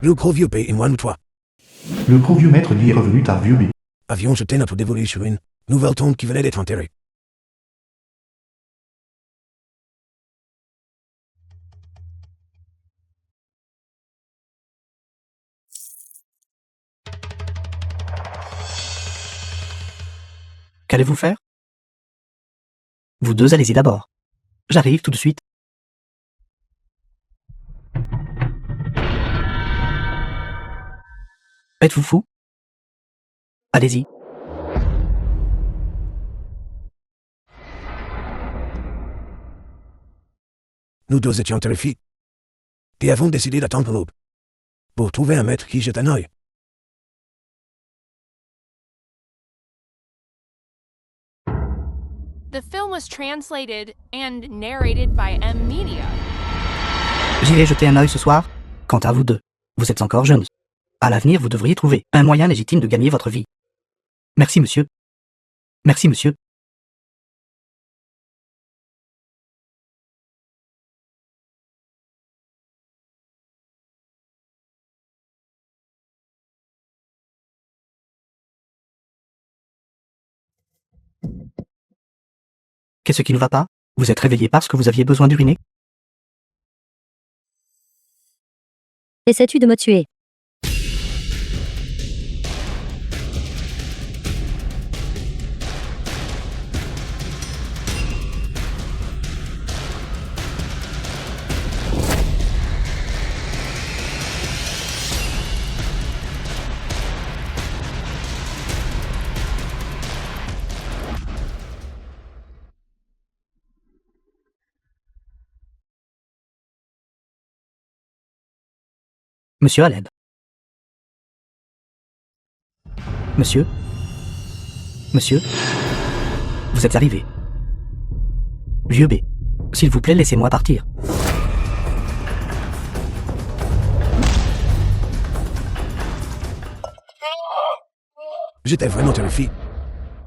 Le gros vieux P et moi nous trois. Le gros vieux maître lui est revenu tard vieux B. Avions jeté notre dévolu sur une nouvelle tombe qui venait d'être enterrée. Qu'allez-vous faire? Vous deux allez-y d'abord. J'arrive tout de suite. Êtes-vous fou? Allez-y. Nous deux étions terrifiés. Et avons décidé d'attendre l'aube. Pour trouver un maître qui jette un œil. The film was translated and narrated by M Media. J'irai jeter un œil ce soir. Quant à vous deux, vous êtes encore jeunes. À l'avenir, vous devriez trouver un moyen légitime de gagner votre vie. Merci, monsieur. Merci, monsieur. Qu'est-ce qui ne va pas? Vous êtes réveillé parce que vous aviez besoin d'uriner? Essaies-tu de me tuer? Monsieur à l'aide. Monsieur? Monsieur? Vous êtes arrivé. Vieux B. S'il vous plaît, laissez-moi partir. J'étais vraiment terrifié.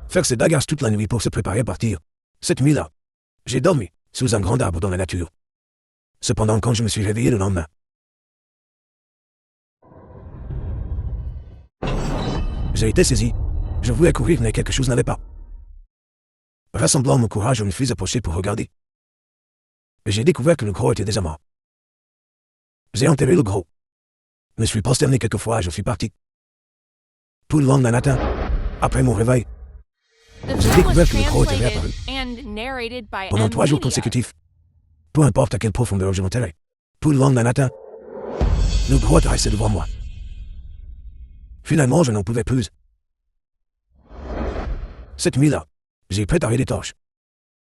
Faire ces bagarres toute la nuit pour se préparer à partir. Cette nuit-là, j'ai dormi sous un grand arbre dans la nature. Cependant, quand je me suis réveillé le lendemain, j'ai été saisi. Je voulais courir, mais quelque chose n'allait pas. Rassemblant mon courage, je me suis approché pour regarder. J'ai découvert que le gros était déjà mort. J'ai enterré le gros. Je me suis prosterné quelquefois et je suis parti. Tout le lendemain matin, après mon réveil, The j'ai film was découvert que le gros était translated réapparu. and narrated by Pendant M 3 jours Media. consécutifs. Peu importe à quelle profondeur je m'enterrais. Tout le lendemain matin, le gros apparaissait devant moi. Finalement, je n'en pouvais plus. Cette nuit-là, j'ai préparé des torches.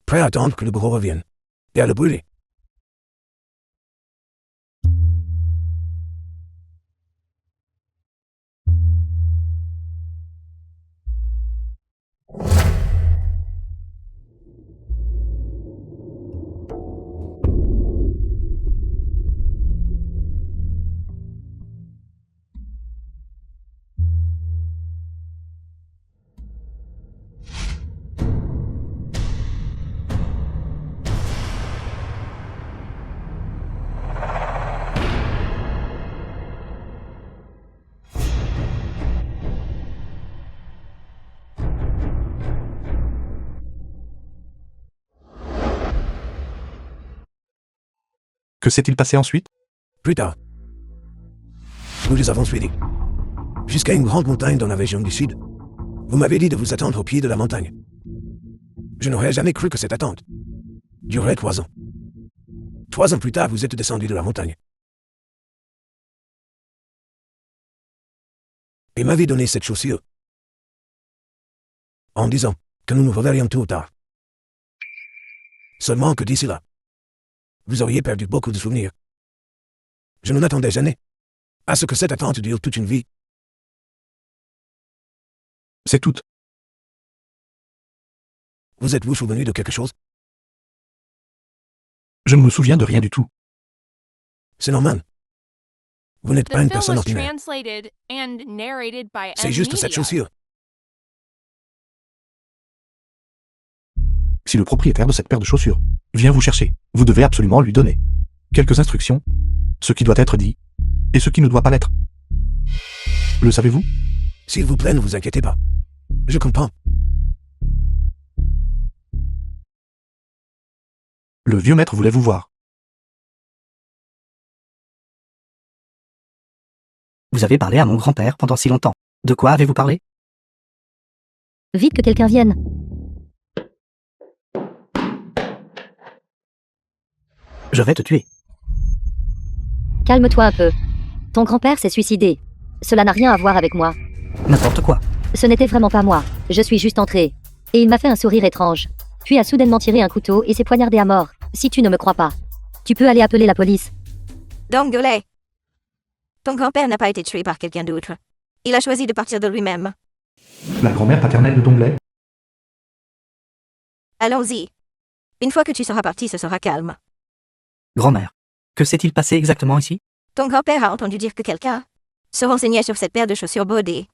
Prêt à attendre que le gros revienne. Et à le brûler. Que s'est-il passé ensuite? Plus tard, nous les avons suivis. Jusqu'à une grande montagne dans la région du sud. Vous m'avez dit de vous attendre au pied de la montagne. Je n'aurais jamais cru que cette attente durerait 3 ans. 3 ans plus tard, vous êtes descendu de la montagne. Et m'avez donné cette chaussure. En disant que nous nous reverrions tôt ou tard. Seulement que d'ici là, vous auriez perdu beaucoup de souvenirs. Je ne m'attendais jamais à ce que cette attente dure toute une vie. C'est tout. Vous êtes-vous souvenu de quelque chose? Je ne me souviens de rien du tout. C'est normal. Vous n'êtes The pas une film personne was ordinaire. translated and narrated by C'est M juste cette Media. chaussure. Si le propriétaire de cette paire de chaussures vient vous chercher, vous devez absolument lui donner quelques instructions. Ce qui doit être dit et ce qui ne doit pas l'être. Le savez-vous? S'il vous plaît, ne vous inquiétez pas. Je comprends. Le vieux maître voulait vous voir. Vous avez parlé à mon grand-père pendant si longtemps. De quoi avez-vous parlé? Vite que quelqu'un vienne. Je vais te tuer. Calme-toi un peu. Ton grand-père s'est suicidé. Cela n'a rien à voir avec moi. N'importe quoi. Ce n'était vraiment pas moi. Je suis juste entrée. Et il m'a fait un sourire étrange. Puis a soudainement tiré un couteau et s'est poignardé à mort. Si tu ne me crois pas, tu peux aller appeler la police. Dongole. Ton grand-père n'a pas été tué par quelqu'un d'autre. Il a choisi de partir de lui-même. La grand-mère paternelle de Dongley? Allons-y. Une fois que tu seras parti, ce sera calme. Grand-mère. Que s'est-il passé exactement ici? Ton grand-père a entendu dire que quelqu'un se renseignait sur cette paire de chaussures brodées.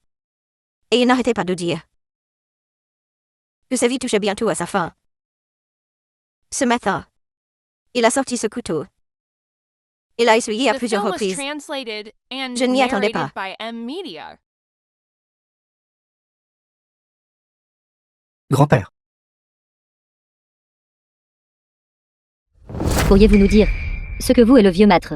Et il n'arrêtait pas de dire que sa vie touchait bientôt à sa fin. Ce matin, il a sorti ce couteau. Il a essuyé à The plusieurs film was reprises. translated and Je n'y attendais narrated pas. by M Media. Grand-père. Pourriez-vous nous dire ce que vous et le vieux maître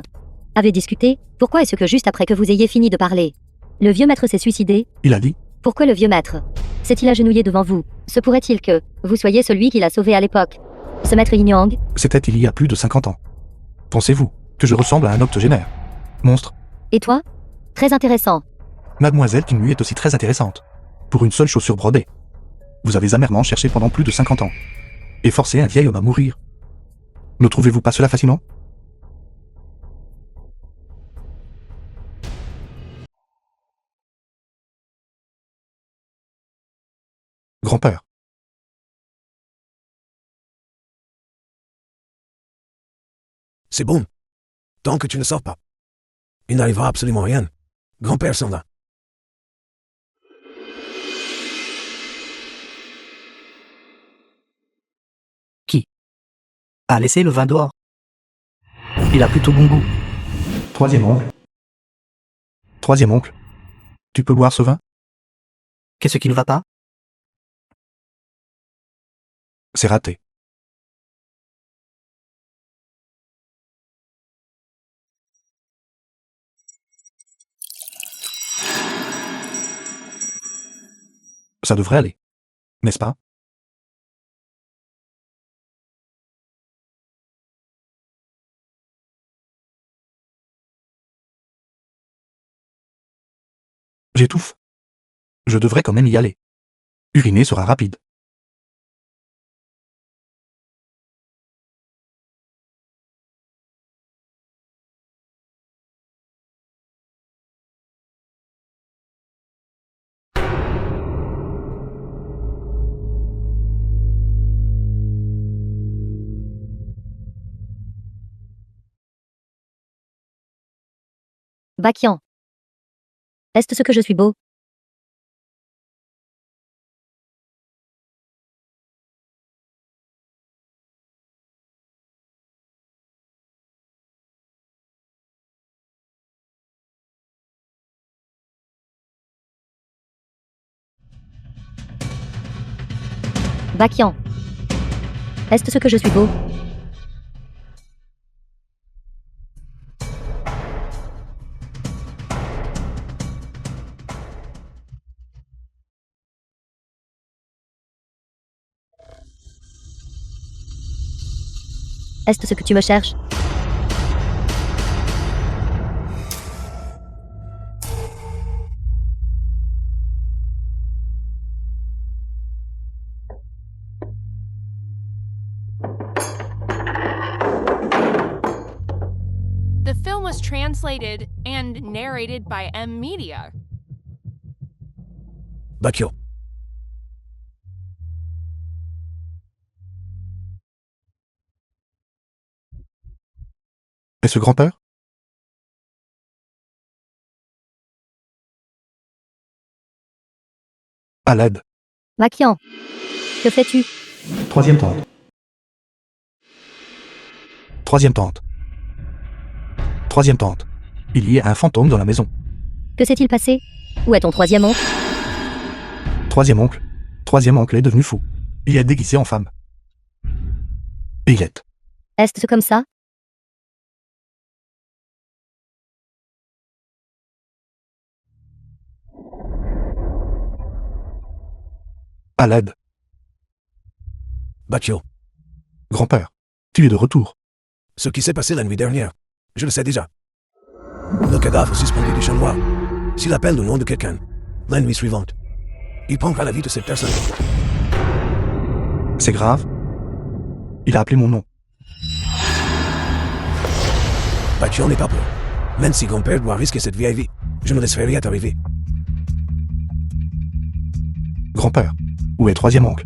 avez discuté? Pourquoi est-ce que juste après que vous ayez fini de parler, le vieux maître s'est suicidé? Il a dit? Pourquoi le vieux maître s'est-il agenouillé devant vous? Se pourrait-il que vous soyez celui qui l'a sauvé à l'époque? Ce maître Yin Yang? C'était il y a plus de 50 ans. Pensez-vous que je ressemble à un octogénaire? Monstre. Et toi? Très intéressant. Mademoiselle Kinmu est aussi très intéressante. Pour une seule chaussure brodée. Vous avez amèrement cherché pendant plus de 50 ans. Et forcé un vieil homme à mourir. Ne trouvez-vous pas cela fascinant? Grand-père. C'est bon. Tant que tu ne sors pas. Il n'arrivera absolument rien. Grand-père s'en va. A laissé le vin dehors. Il a plutôt bon goût. Troisième oncle. Troisième oncle. Tu peux boire ce vin? Qu'est-ce qui ne va pas? C'est raté. Ça devrait aller. N'est-ce pas? J'étouffe. Je devrais quand même y aller. Uriner sera rapide. Bakian. Est-ce ce que je suis beau? Bakian. Est-ce ce que je suis beau? Est-ce ce que tu me cherches? The film was translated and narrated by M Media. Bakyo. Est-ce grand-père? À l'aide. Bakian. Que fais-tu? Troisième tente. Troisième tente. Troisième tente. Il y a un fantôme dans la maison. Que s'est-il passé? Où est ton troisième oncle? Troisième oncle est devenu fou. Il est déguisé en femme. Et il est. Est-ce comme ça? À l'aide. Baccio, Grand-père, tu es de retour. ce qui s'est passé la nuit dernière, je le sais déjà. Le cadavre suspendu du chat noir. S'il appelle le nom de quelqu'un, la nuit suivante, il prendra la vie de cette personne. C'est grave. Il a appelé mon nom. Baccio n'est pas peur. Même si grand-père doit risquer cette vieille vie, je ne laisserai rien t'arriver. Grand-père, où est troisième oncle?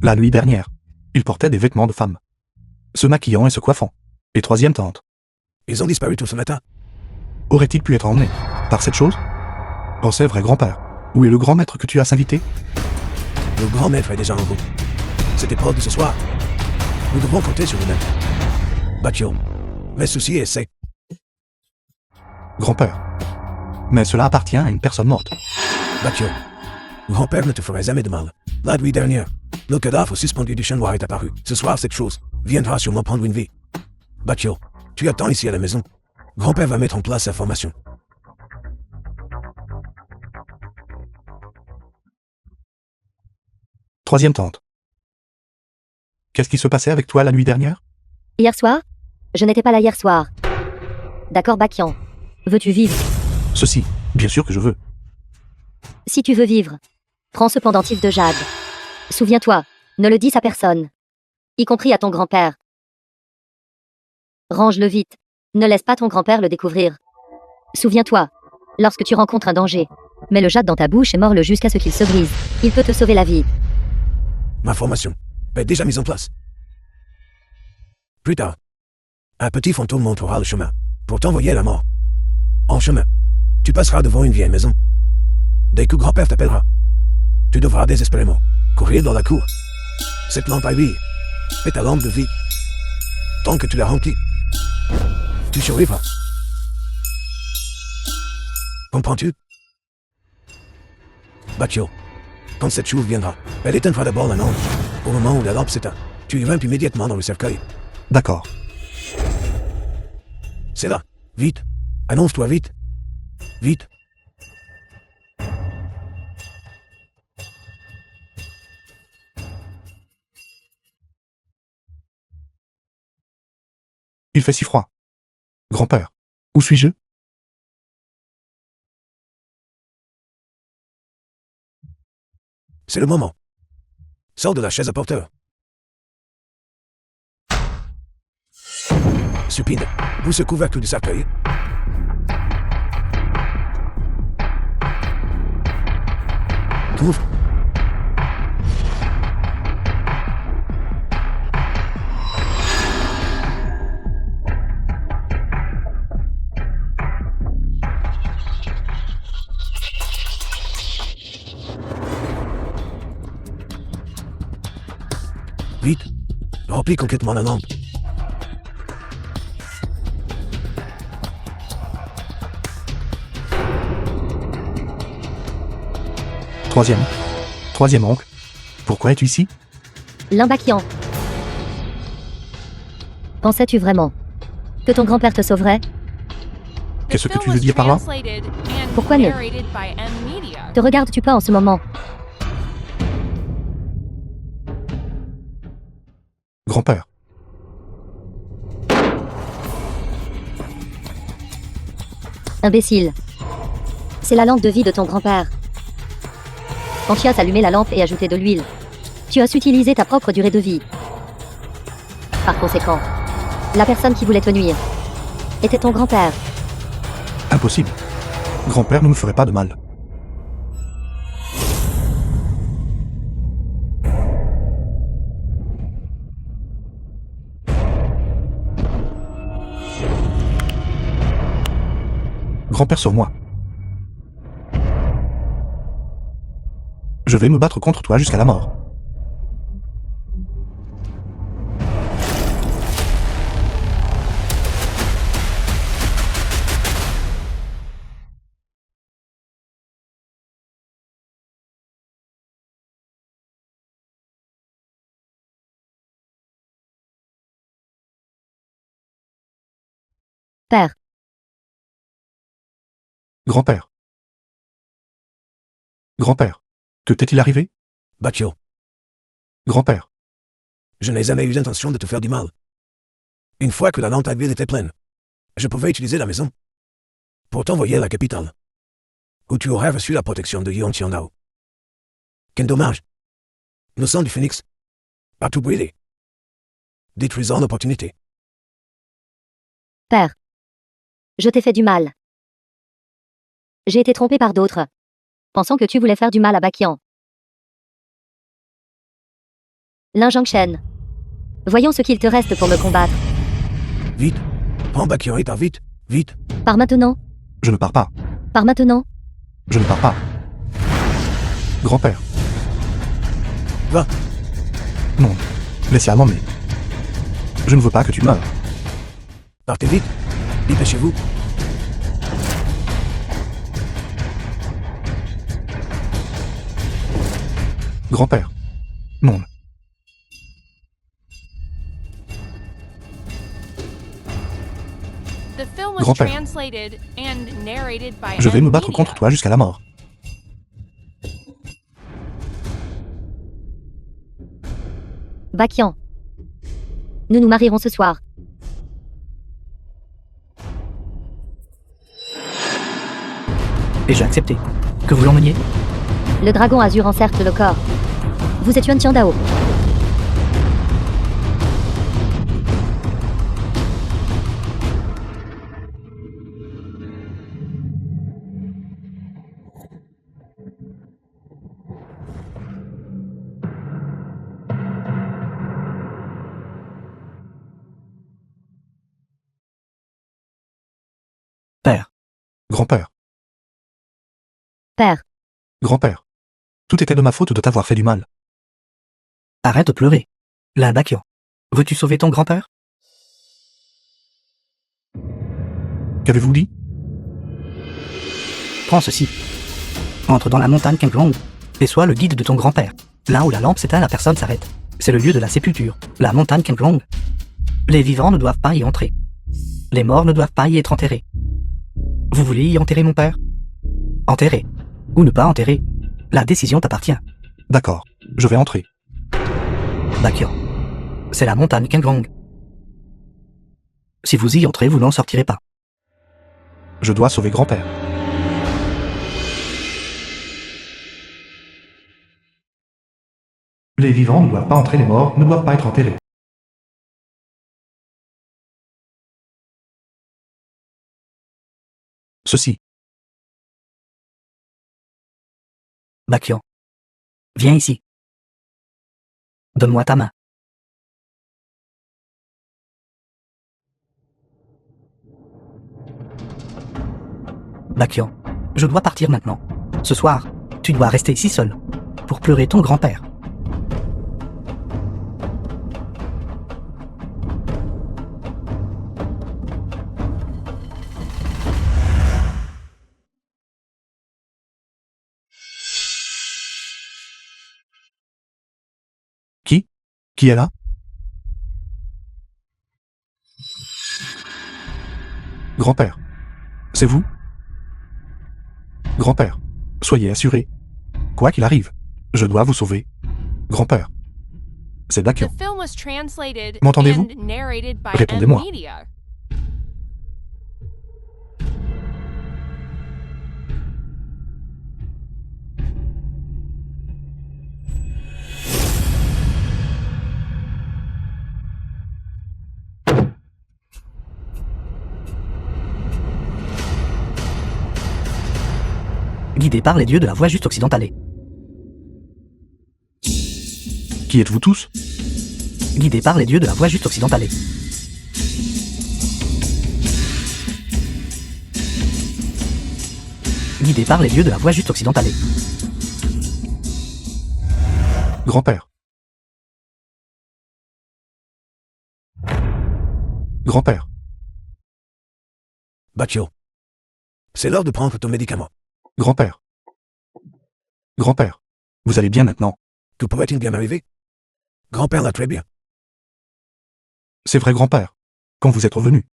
La nuit dernière, il portait des vêtements de femme, se maquillant et se coiffant. Et troisième tante, Ils ont disparu tout ce matin. aurait-il pu être emmené par cette chose? Oh, c'est vrai, grand-père. Où est le grand maître que tu as invité? Le grand maître est déjà en route. C'est épreuve de ce soir. Nous devons compter sur lui-même. Baccio, reste soucié et essaie. Grand-père. Mais cela appartient à une personne morte. Baccio, grand-père ne te ferait jamais de mal. La nuit dernière, le cadavre suspendu du chat noir est apparu. Ce soir, cette chose viendra sûrement prendre une vie. Baccio, tu attends ici à la maison. Grand-père va mettre en place sa formation. Troisième tante. Qu'est-ce qui se passait avec toi la nuit dernière? Hier soir? Je n'étais pas là hier soir. D'accord, Bacchian. Veux-tu vivre? Ceci, bien sûr que je veux. Si tu veux vivre, prends ce pendentif de jade. Souviens-toi, ne le dis à personne. Y compris à ton grand-père. Range-le vite. Ne laisse pas ton grand-père le découvrir. Souviens-toi, lorsque tu rencontres un danger, mets le jade dans ta bouche et mords-le jusqu'à ce qu'il se brise. Il peut te sauver la vie. Ma formation est déjà mise en place. Plus tard, un petit fantôme montrera le chemin pour t'envoyer à la mort. En chemin, tu passeras devant une vieille maison. Dès que grand-père t'appellera, tu devras désespérément courir dans la cour. Cette lampe à huile est ta lampe de vie. Tant que tu la remplis, tu survivras. Comprends-tu? Baccio, quand cette chose viendra, elle éteindra d'abord la lampe. Au moment où la lampe s'éteint, tu grimpes immédiatement dans le cercueil. D'accord. C'est là. Vite. Annonce-toi vite. Vite. Il fait si froid. Grand-père, où suis-je? C'est le moment. Sors de la chaise à porteur. Supine, pousse le couvercle du cercueil. Trouve. Vite. Remplis complètement la lampe. Troisième oncle. Pourquoi es-tu ici? Limbakian. Pensais-tu vraiment que ton grand-père te sauverait? Qu'est-ce que tu veux dire par là? Pourquoi ne te regardes-tu pas en ce moment? Grand-père. Imbécile. C'est la lampe de vie de ton grand-père. Quand tu as allumé la lampe et ajouté de l'huile, tu as utilisé ta propre durée de vie. Par conséquent, la personne qui voulait te nuire était ton grand-père. Impossible. Grand-père ne me ferait pas de mal. Grand-père sur moi. Je vais me battre contre toi jusqu'à la mort. Père. Grand-père. Grand-père. Que t'est-il arrivé? Bacchio, Grand-père. je n'ai jamais eu l'intention de te faire du mal. Une fois que la lampe à huile était pleine, je pouvais utiliser la maison pour t'envoyer à la capitale, où tu aurais reçu la protection de Yuan Xiangdao. Quel dommage. Le sang du phénix a tout brûlé, détruisant l'opportunité. Père. Je t'ai fait du mal. J'ai été trompé par d'autres, pensant que tu voulais faire du mal à Bakian. L'Injonction. Voyons ce qu'il te reste pour me combattre. Vite, prends Bacchio et pars vite, vite. Par maintenant. Je ne pars pas. Par maintenant. Je ne pars pas. Grand-père. Va, Non. Laissez-la m'emmener. Je ne veux pas que tu meures. partez vite, dépêchez-vous. Grand-père. Non. The film was Grand-père. translated and narrated by Je vais me M battre Media. contre toi jusqu'à la mort. Bakian. Nous nous marierons ce soir. Et j'ai accepté. Que vous l'emmeniez? Le dragon azur encercle le corps. Vous êtes Yuan Xiangdao. Père. Grand-père. Père. Grand-père. Tout était de ma faute de t'avoir fait du mal. Arrête de pleurer. Là, Bakian. Veux-tu sauver ton grand-père? Qu'avez-vous dit? Prends ceci. Entre dans la montagne Kenglong et sois le guide de ton grand-père. Là où la lampe s'éteint, la personne s'arrête. C'est le lieu de la sépulture, la montagne Kenglong. Les vivants ne doivent pas y entrer. Les morts ne doivent pas y être enterrés. Vous voulez y enterrer mon père? Enterrer. Ou ne pas enterrer. La décision t'appartient. D'accord. Je vais entrer. Bakian. C'est la montagne Kenglong. Si vous y entrez, vous n'en sortirez pas. Je dois sauver grand-père. Les vivants ne doivent pas entrer, les morts ne doivent pas être enterrés. Ceci. Bakian. Viens ici. Donne-moi ta main. Bakian. Je dois partir maintenant. Ce soir, tu dois rester ici seul. Pour pleurer ton grand-père. Qui est là? Grand-père. C'est vous? Grand-père. Soyez assuré. Quoi qu'il arrive, je dois vous sauver. Grand-père. C'est The Bakian. film was translated M'entendez-vous? and narrated by Répondez-moi. M Media. Guidé par les dieux de la voie juste occidentale. Qui êtes-vous tous? Guidé par les dieux de la voie juste occidentale. Guidé par les dieux de la voie juste occidentale. Grand-père. Grand-père. Bacchio. C'est l'heure de prendre ton médicament. Grand-père. Grand-père. Vous allez bien maintenant? Que pourrait-il bien m'arriver? Grand-père l'a très bien. C'est vrai, grand-père. Quand vous êtes revenu,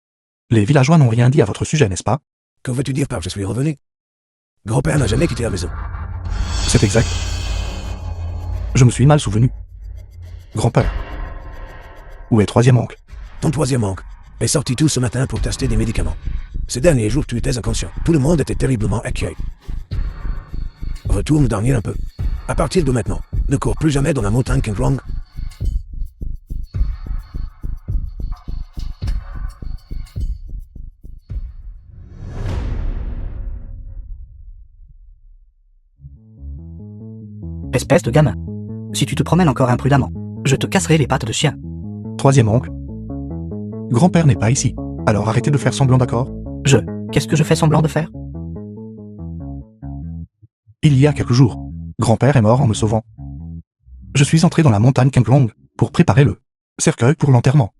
Les villageois n'ont rien dit à votre sujet, n'est-ce pas? Que veux-tu dire par je suis revenu? Grand-père n'a jamais quitté la maison. C'est exact. Je me suis mal souvenu. Grand-père. Où est troisième oncle? Ton troisième oncle est sorti tout ce matin pour tester des médicaments. Ces derniers jours, tu étais inconscient. Tout le monde était terriblement inquiet. Retourne dormir un peu. À partir de maintenant, ne cours plus jamais dans la montagne Kengrong. Espèce de gamin. Si tu te promènes encore imprudemment, je te casserai les pattes de chien. Troisième oncle. Grand-père n'est pas ici. Alors arrêtez de faire semblant, d'accord? Qu'est-ce que je fais semblant de faire? Il y a quelques jours, grand-père est mort en me sauvant. Je suis entré dans la montagne Kengrong pour préparer le cercueil pour l'enterrement.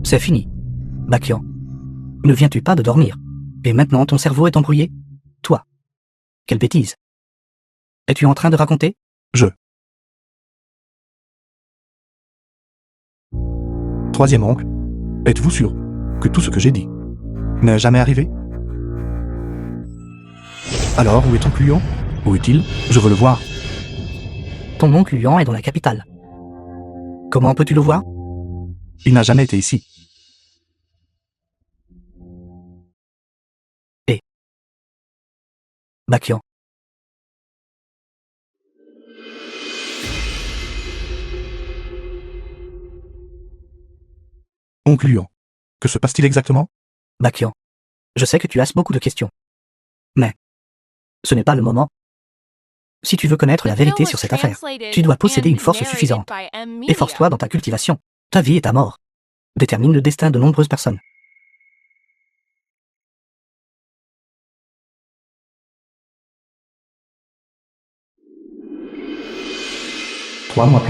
C'est fini. Bakian. Ne viens-tu pas de dormir? Et maintenant ton cerveau est embrouillé? Toi. Quelle bêtise. Es-tu en train de raconter? Troisième oncle, êtes-vous sûr que tout ce que j'ai dit n'est jamais arrivé? Alors, où est ton client? Où est-il? Je veux le voir. Ton oncle Yuan est dans la capitale. Comment peux-tu le voir? Il n'a jamais été ici. Bakian. Oncle Yuan, que se passe-t-il exactement? Bakian. Je sais que tu as beaucoup de questions. Mais ce n'est pas le moment. Si tu veux connaître la vérité sur cette affaire, tu dois posséder une force suffisante. Efforce-toi dans ta cultivation. Ta vie et ta mort déterminent le destin de nombreuses personnes. Trois mois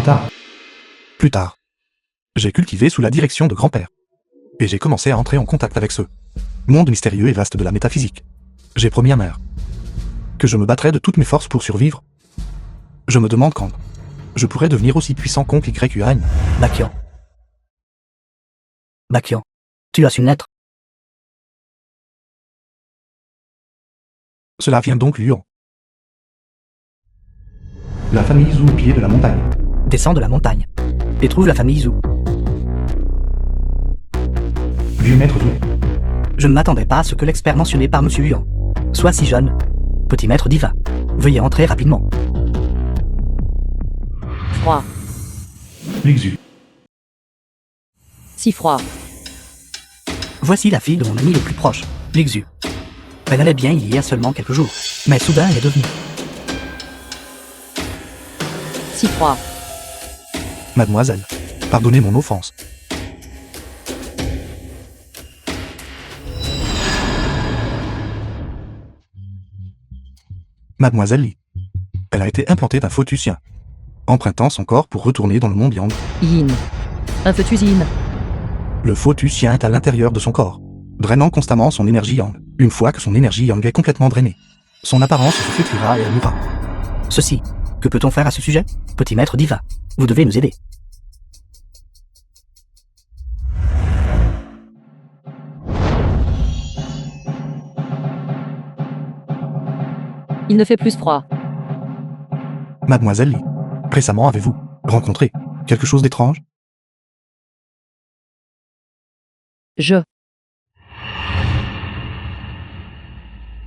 plus tard, j'ai cultivé sous la direction de grand-père. Et j'ai commencé à entrer en contact avec ce monde mystérieux et vaste de la métaphysique. J'ai promis à mère que je me battrais de toutes mes forces pour survivre. Je me demande quand je pourrais devenir aussi puissant qu'oncle YUan. Bakian. Bakian, tu as su naître. Cela vient donc Yuan. La famille Zhu au pied de la montagne. Descends de la montagne et trouve la famille Zhu. Vieux maître Zhu. Je ne m'attendais pas à ce que l'expert mentionné par Monsieur Yuan soit si jeune. Petit maître divin, veuillez entrer rapidement. Froid. Lixu. Si froid. Voici la fille de mon ami le plus proche, Lixu. Elle allait bien il y a seulement quelques jours, mais soudain elle est devenue. Si froid. Mademoiselle, pardonnez mon offense. Mademoiselle Li. Elle a été implantée d'un foetus, empruntant son corps pour retourner dans le monde Yang. Yin. Un foetus yin. Le foetus est à l'intérieur de son corps, drainant constamment son énergie Yang. Une fois que son énergie Yang est complètement drainée, son apparence se flétrira et elle mourra. Ceci, que peut-on faire à ce sujet? Petit maître divin, vous devez nous aider. Il ne fait plus froid. Mademoiselle Li, récemment avez-vous rencontré quelque chose d'étrange?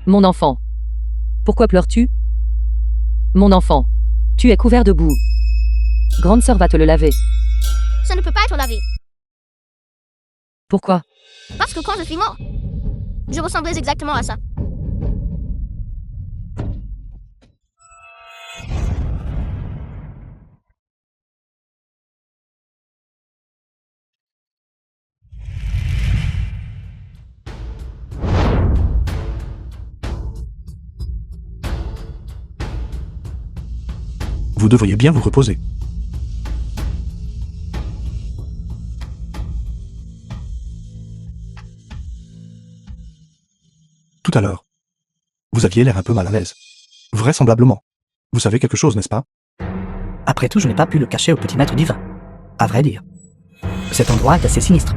Mon enfant. Pourquoi pleures-tu? Mon enfant. Tu es couvert de boue. Grande sœur va te le laver. Ça ne peut pas être lavé. Pourquoi? Parce que quand je suis mort, je ressemblais exactement à ça. Vous devriez bien vous reposer. Tout à l'heure, vous aviez l'air un peu mal à l'aise. Vraisemblablement. Vous savez quelque chose, n'est-ce pas? Après tout, je n'ai pas pu le cacher au petit maître divin. À vrai dire, cet endroit est assez sinistre.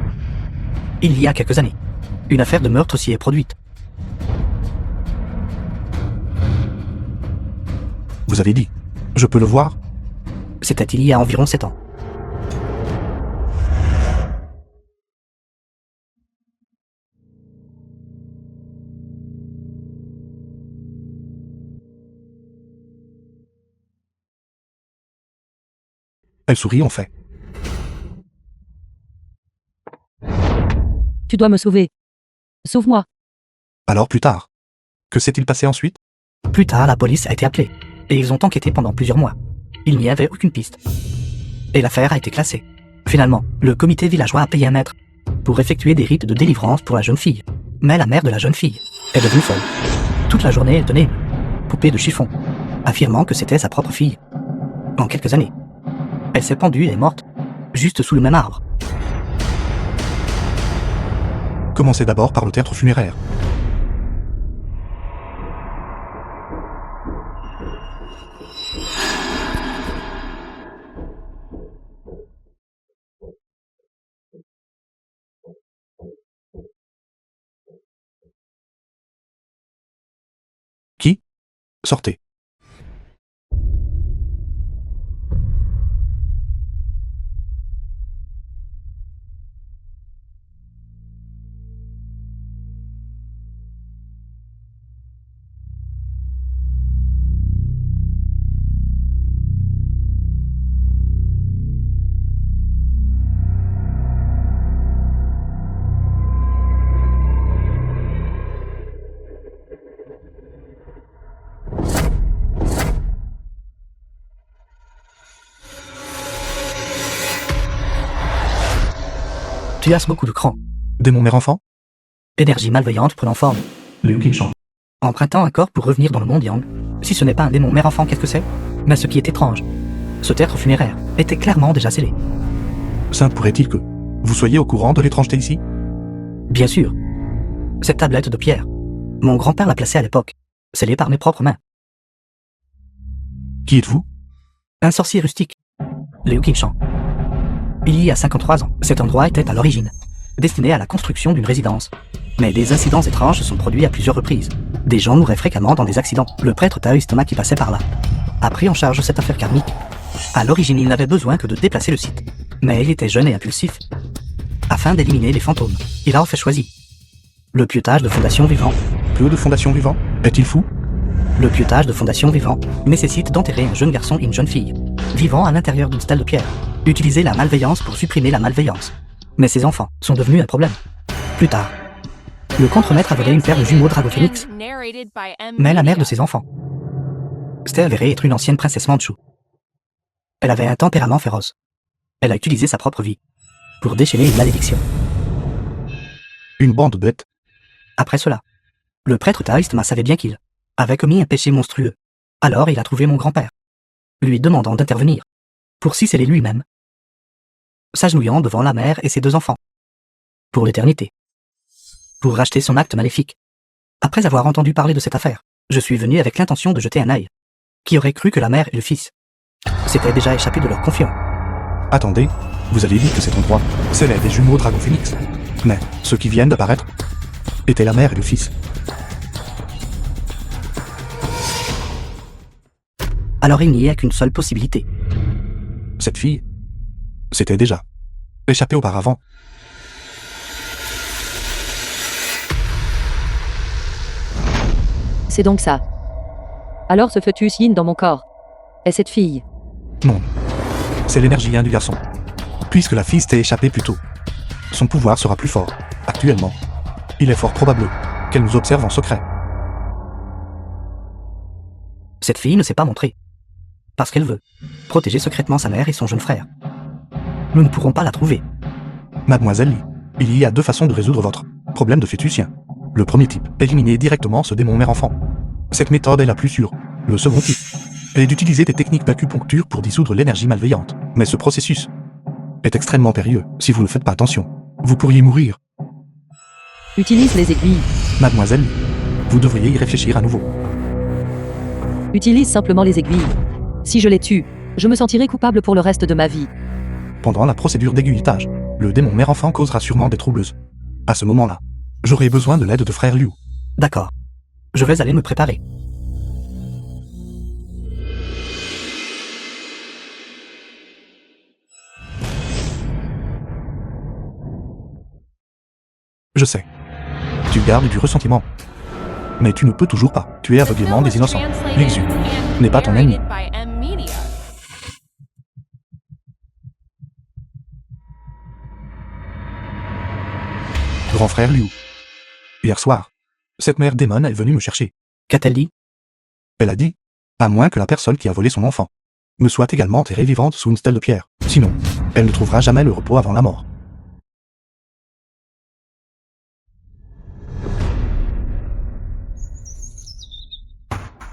Il y a quelques années, Une affaire de meurtre s'y est produite. Vous avez dit. Je peux le voir? C'était il y a environ 7 ans. Elle sourit en fait. Tu dois me sauver. Sauve-moi. Alors plus tard. Que s'est-il passé ensuite? Plus tard, la police a été appelée, et ils ont enquêté pendant plusieurs mois. Il n'y avait aucune piste. Et l'affaire a été classée. Finalement, le comité villageois a payé un maître pour effectuer des rites de délivrance pour la jeune fille. Mais la mère de la jeune fille est devenue folle. Toute la journée, elle tenait une poupée de chiffon, affirmant que c'était sa propre fille. En quelques années, elle s'est pendue et est morte, juste sous le même arbre. Commencez d'abord par le théâtre funéraire. Qui? Sortez. Tu as beaucoup de cran. Démon mère enfant? Énergie malveillante prenant forme. Liu Qingshang. Empruntant un corps pour revenir dans le monde Yang. Si ce n'est pas un démon mère-enfant, qu'est-ce que c'est? Mais ce qui est étrange, ce théâtre funéraire était clairement déjà scellé. Sainte pourrait-il que vous soyez au courant de l'étrangeté ici? Bien sûr. Cette tablette de pierre, mon grand-père l'a placée à l'époque, scellée par mes propres mains. Qui êtes-vous? Un sorcier rustique, Liu Qingshang. Il y a 53 ans, cet endroit était à l'origine destiné à la construction d'une résidence. Mais des incidents étranges se sont produits à plusieurs reprises. Des gens mouraient fréquemment dans des accidents. Le prêtre taoïste Thomas qui passait par là a pris en charge cette affaire karmique. À l'origine, il n'avait besoin que de déplacer le site. Mais il était jeune et impulsif. Afin d'éliminer les fantômes, il a en fait choisi le pieutage de fondation vivant. Peu de fondation vivant? Est-il fou? Le pieutage de fondation vivant nécessite d'enterrer un jeune garçon et une jeune fille, vivant à l'intérieur d'une stèle de pierre. Utiliser la malveillance pour supprimer la malveillance. Mais ces enfants sont devenus un problème. Plus tard, le contremaître a volé une paire de jumeaux Dragophénix. Mais la mère de ses enfants s'était avérée être une ancienne princesse Manchu. Elle avait un tempérament féroce. Elle a utilisé sa propre vie pour déchaîner une malédiction. Une bande bête. Après cela, le prêtre taoïste m'a savait bien qu'il avait commis un péché monstrueux. Alors il a trouvé mon grand-père, lui demandant d'intervenir pour s'y sceller lui-même, s'agenouillant devant la mère et ses deux enfants, pour l'éternité, pour racheter son acte maléfique. Après avoir entendu parler de cette affaire, je suis venu avec l'intention de jeter un œil. Qui aurait cru que la mère et le fils s'étaient déjà échappés de leur confiant? Attendez, vous avez dit que cet endroit scellait des jumeaux Dragophénix. Mais ceux qui viennent d'apparaître étaient la mère et le fils. Alors il n'y a qu'une seule possibilité. Cette fille s'était déjà échappée auparavant. C'est donc ça. Alors ce fœtus yin dans mon corps est cette fille. Non. C'est l'énergie yin du garçon. Puisque la fille s'était échappée plus tôt, son pouvoir sera plus fort. Actuellement, il est fort probable qu'elle nous observe en secret. Cette fille ne s'est pas montrée. Parce qu'elle veut protéger secrètement sa mère et son jeune frère. Nous ne pourrons pas la trouver. Mademoiselle Li, il y a deux façons de résoudre votre problème de fœtusien. Le premier type, éliminer directement ce démon mère-enfant. Cette méthode est la plus sûre. Le second type est d'utiliser des techniques d'acupuncture pour dissoudre l'énergie malveillante. Mais ce processus est extrêmement périlleux. Si vous ne faites pas attention, vous pourriez mourir. Utilise les aiguilles. Mademoiselle Li, vous devriez y réfléchir à nouveau. Utilise simplement les aiguilles. Si je les tue, je me sentirai coupable pour le reste de ma vie. Pendant la procédure d'aiguilletage, le démon mère-enfant causera sûrement des troubles. À ce moment-là, J'aurai besoin de l'aide de frère Liu. D'accord. Je vais aller me préparer. Je sais. Tu gardes du ressentiment. Mais tu ne peux toujours pas tuer The aveuglément film des was innocents. translated L'exu and n'est pas ton ennemi. narrated by M-Media. Grand frère Liu. Hier soir, cette mère démon est venue me chercher. Qu'a-t-elle dit? Elle a dit, à moins que la personne qui a volé son enfant me soit également enterrée vivante sous une stèle de pierre. Sinon, elle ne trouvera jamais le repos avant la mort.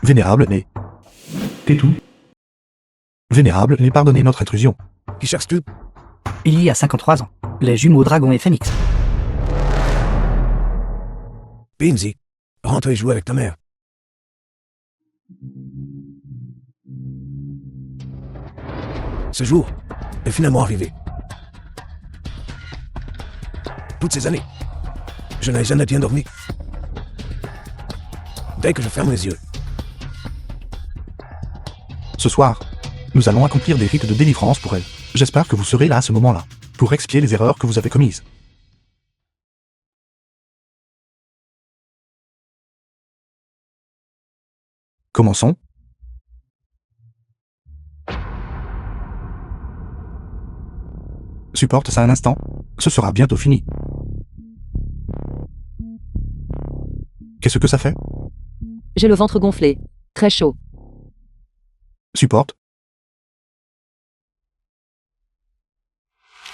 Vénérable né. T'es tout. Vénérable né, pardonnez notre intrusion. Qui cherches-tu? Il y a 53 ans. Les jumeaux Dragon et Phoenix. Beansy, rentre et joue avec ta mère. Ce jour est finalement arrivé. Toutes ces années, je n'ai jamais bien dormi. Dès que je ferme les yeux, Ce soir, nous allons accomplir des rites de délivrance pour elle. J'espère que vous serez là à ce moment-là, pour expier les erreurs que vous avez commises. Commençons. Supporte ça un instant, ce sera bientôt fini. Qu'est-ce que ça fait? J'ai le ventre gonflé. Très chaud. Supporte.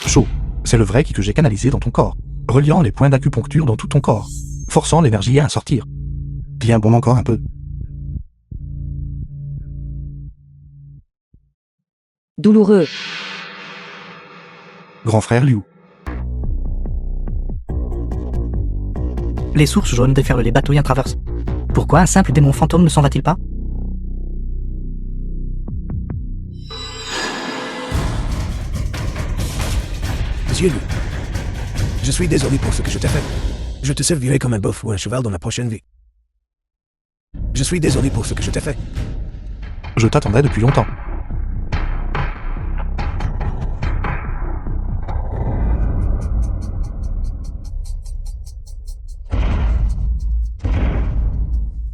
Chaud, c'est le vrai ki que j'ai canalisé dans ton corps, reliant les points d'acupuncture dans tout ton corps, forçant l'énergie à sortir. Bien bon encore un peu. Douloureux. Grand frère Liu. Les sources jaunes déferlent les bateaux y traversent. Pourquoi un simple démon fantôme ne s'en va-t-il pas? Monsieur Liu, je suis désolé pour ce que je t'ai fait. Je te servirai comme un bœuf ou un cheval dans la prochaine vie. Je suis désolé pour ce que je t'ai fait. Je t'attendais depuis longtemps.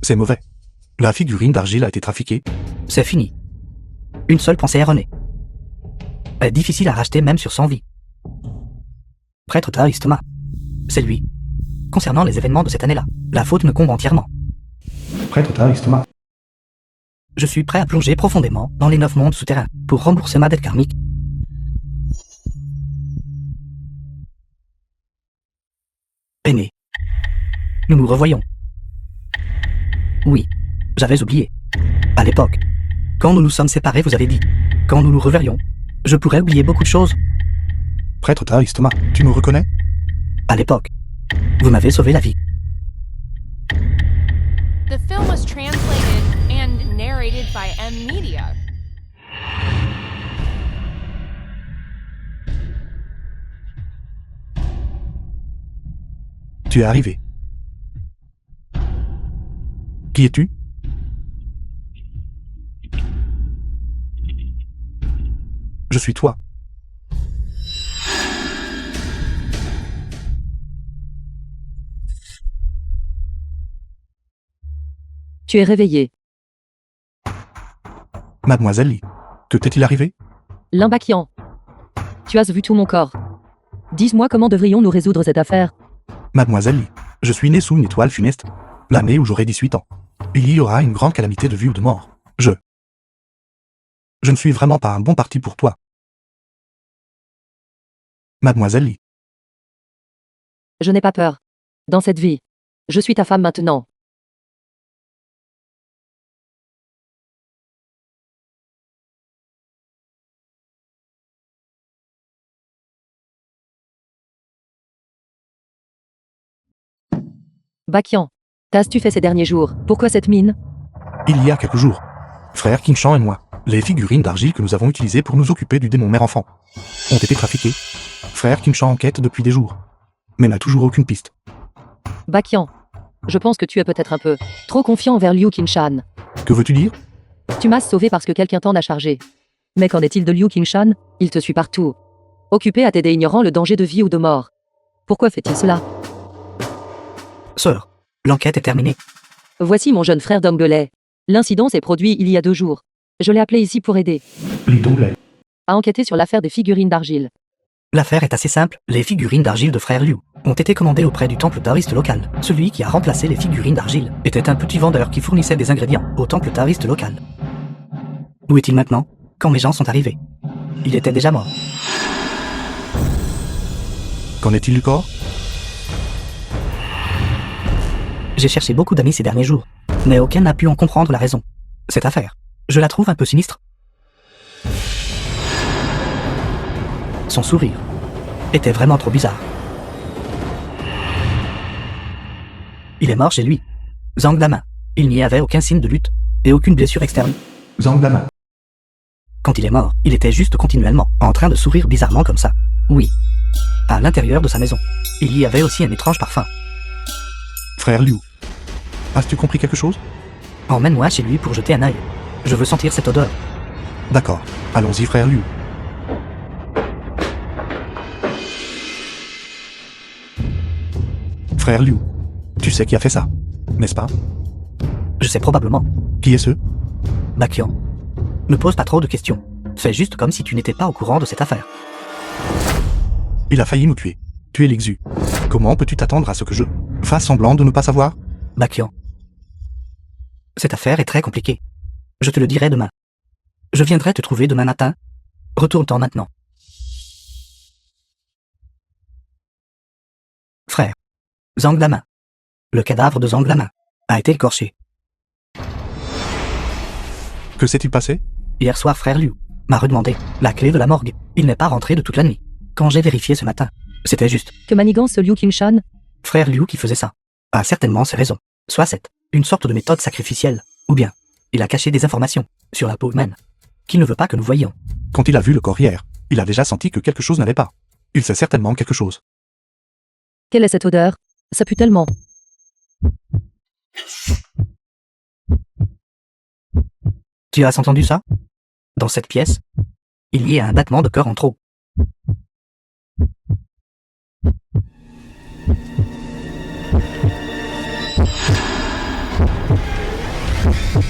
C'est mauvais. La figurine d'argile a été trafiquée. C'est fini. Une seule pensée erronée. Elle est difficile à racheter même sur 100 vies. Prêtre Taoïste Thomas. C'est lui. Concernant les événements de cette année-là, la faute me comble entièrement. Prêtre Taoïste Thomas. Je suis prêt à plonger profondément dans les 9 mondes souterrains pour rembourser ma dette karmique. Aîné. Nous nous revoyons. Oui, j'avais oublié. À l'époque, quand nous nous sommes séparés, vous avez dit, quand nous nous reverrions, je pourrais oublier beaucoup de choses. Prêtre Taoïste Thomas, tu me reconnais? À l'époque, vous m'avez sauvé la vie. The film was translated and narrated by M-Media. Tu es arrivé. Qui es-tu? Je suis toi. Tu es réveillé. Mademoiselle Li, que t'est-il arrivé? Limbakian. Tu as vu tout mon corps. Dis-moi comment devrions-nous résoudre cette affaire? Mademoiselle Li, je suis né sous une étoile funeste, l'année où j'aurai 18 ans. Il y aura une grande calamité de vie ou de mort. Je ne suis vraiment pas un bon parti pour toi. Mademoiselle Li, Je n'ai pas peur. Dans cette vie. Je suis ta femme maintenant. Bakian. Qu'as-tu fait ces derniers jours? Pourquoi cette mine? il y a quelques jours, frère Kinchan et moi, les figurines d'argile que nous avons utilisées pour nous occuper du démon mère-enfant, ont été trafiquées. Frère Kinchan enquête depuis des jours, mais n'a toujours aucune piste. Bakian. Je pense que tu es peut-être un peu trop confiant envers Liu Qingshan. Que veux-tu dire? Tu m'as sauvé parce que quelqu'un t'en a chargé. Mais qu'en est-il de Liu Qingshan? Il te suit partout. Occupé à t'aider ignorant le danger de vie ou de mort. Pourquoi fait-il cela? Sœur, l'enquête est terminée. Voici mon jeune frère Dongley. L'incident s'est produit il y a 2 jours. Je l'ai appelé ici pour aider. Lidongley. À enquêter sur l'affaire des figurines d'argile. L'affaire est assez simple, les figurines d'argile de frère Liu ont été commandées auprès du temple taoïste local. Celui qui a remplacé les figurines d'argile était un petit vendeur qui fournissait des ingrédients au temple taoïste local. Où est-il maintenant? Quand mes gens sont arrivés, il était déjà mort. Qu'en est-il du corps? J'ai cherché beaucoup d'amis ces derniers jours, mais aucun n'a pu en comprendre la raison. Cette affaire, je la trouve un peu sinistre. Son sourire était vraiment trop bizarre. Il est mort chez lui. Zhang la main. Il n'y avait aucun signe de lutte et aucune blessure externe. Zhang la main. Quand il est mort, il était juste continuellement en train de sourire bizarrement comme ça. Oui. À l'intérieur de sa maison, il y avait aussi un étrange parfum. Frère Liu. As-tu compris quelque chose? Emmène-moi chez lui pour jeter un œil. Je veux sentir cette odeur. D'accord. Allons-y, frère Liu. Frère Liu. Tu sais qui a fait ça, n'est-ce pas? Je sais probablement. Qui est ce? Bakian. Ne pose pas trop de questions. Fais juste comme si tu n'étais pas au courant de cette affaire. Il a failli nous tuer. Tu es l'exu. Comment peux-tu t'attendre à ce que je fasse semblant de ne pas savoir? Bakian. Cette affaire est très compliquée. Je te le dirai demain. Je viendrai te trouver demain matin. Retourne-t'en maintenant. Frère. Zhang la main. Le cadavre de Zhang la main a été écorché. Que s'est-il passé? Hier soir, frère Liu m'a redemandé la clé de la morgue. Il n'est pas rentré de toute la nuit. Quand j'ai vérifié ce matin, c'était juste. Que manigance ce Liu Qingshan? Frère Liu qui faisait ça a certainement ses raisons. Soit c'est une sorte de méthode sacrificielle, ou bien il a caché des informations sur la peau humaine qu'il ne veut pas que nous voyions. Quand il a vu le corps hier, il a déjà senti que quelque chose n'allait pas. Il sait certainement quelque chose. Quelle est cette odeur? Ça pue tellement. Tu as entendu ça? Dans cette pièce, il y a un battement de cœur en trop.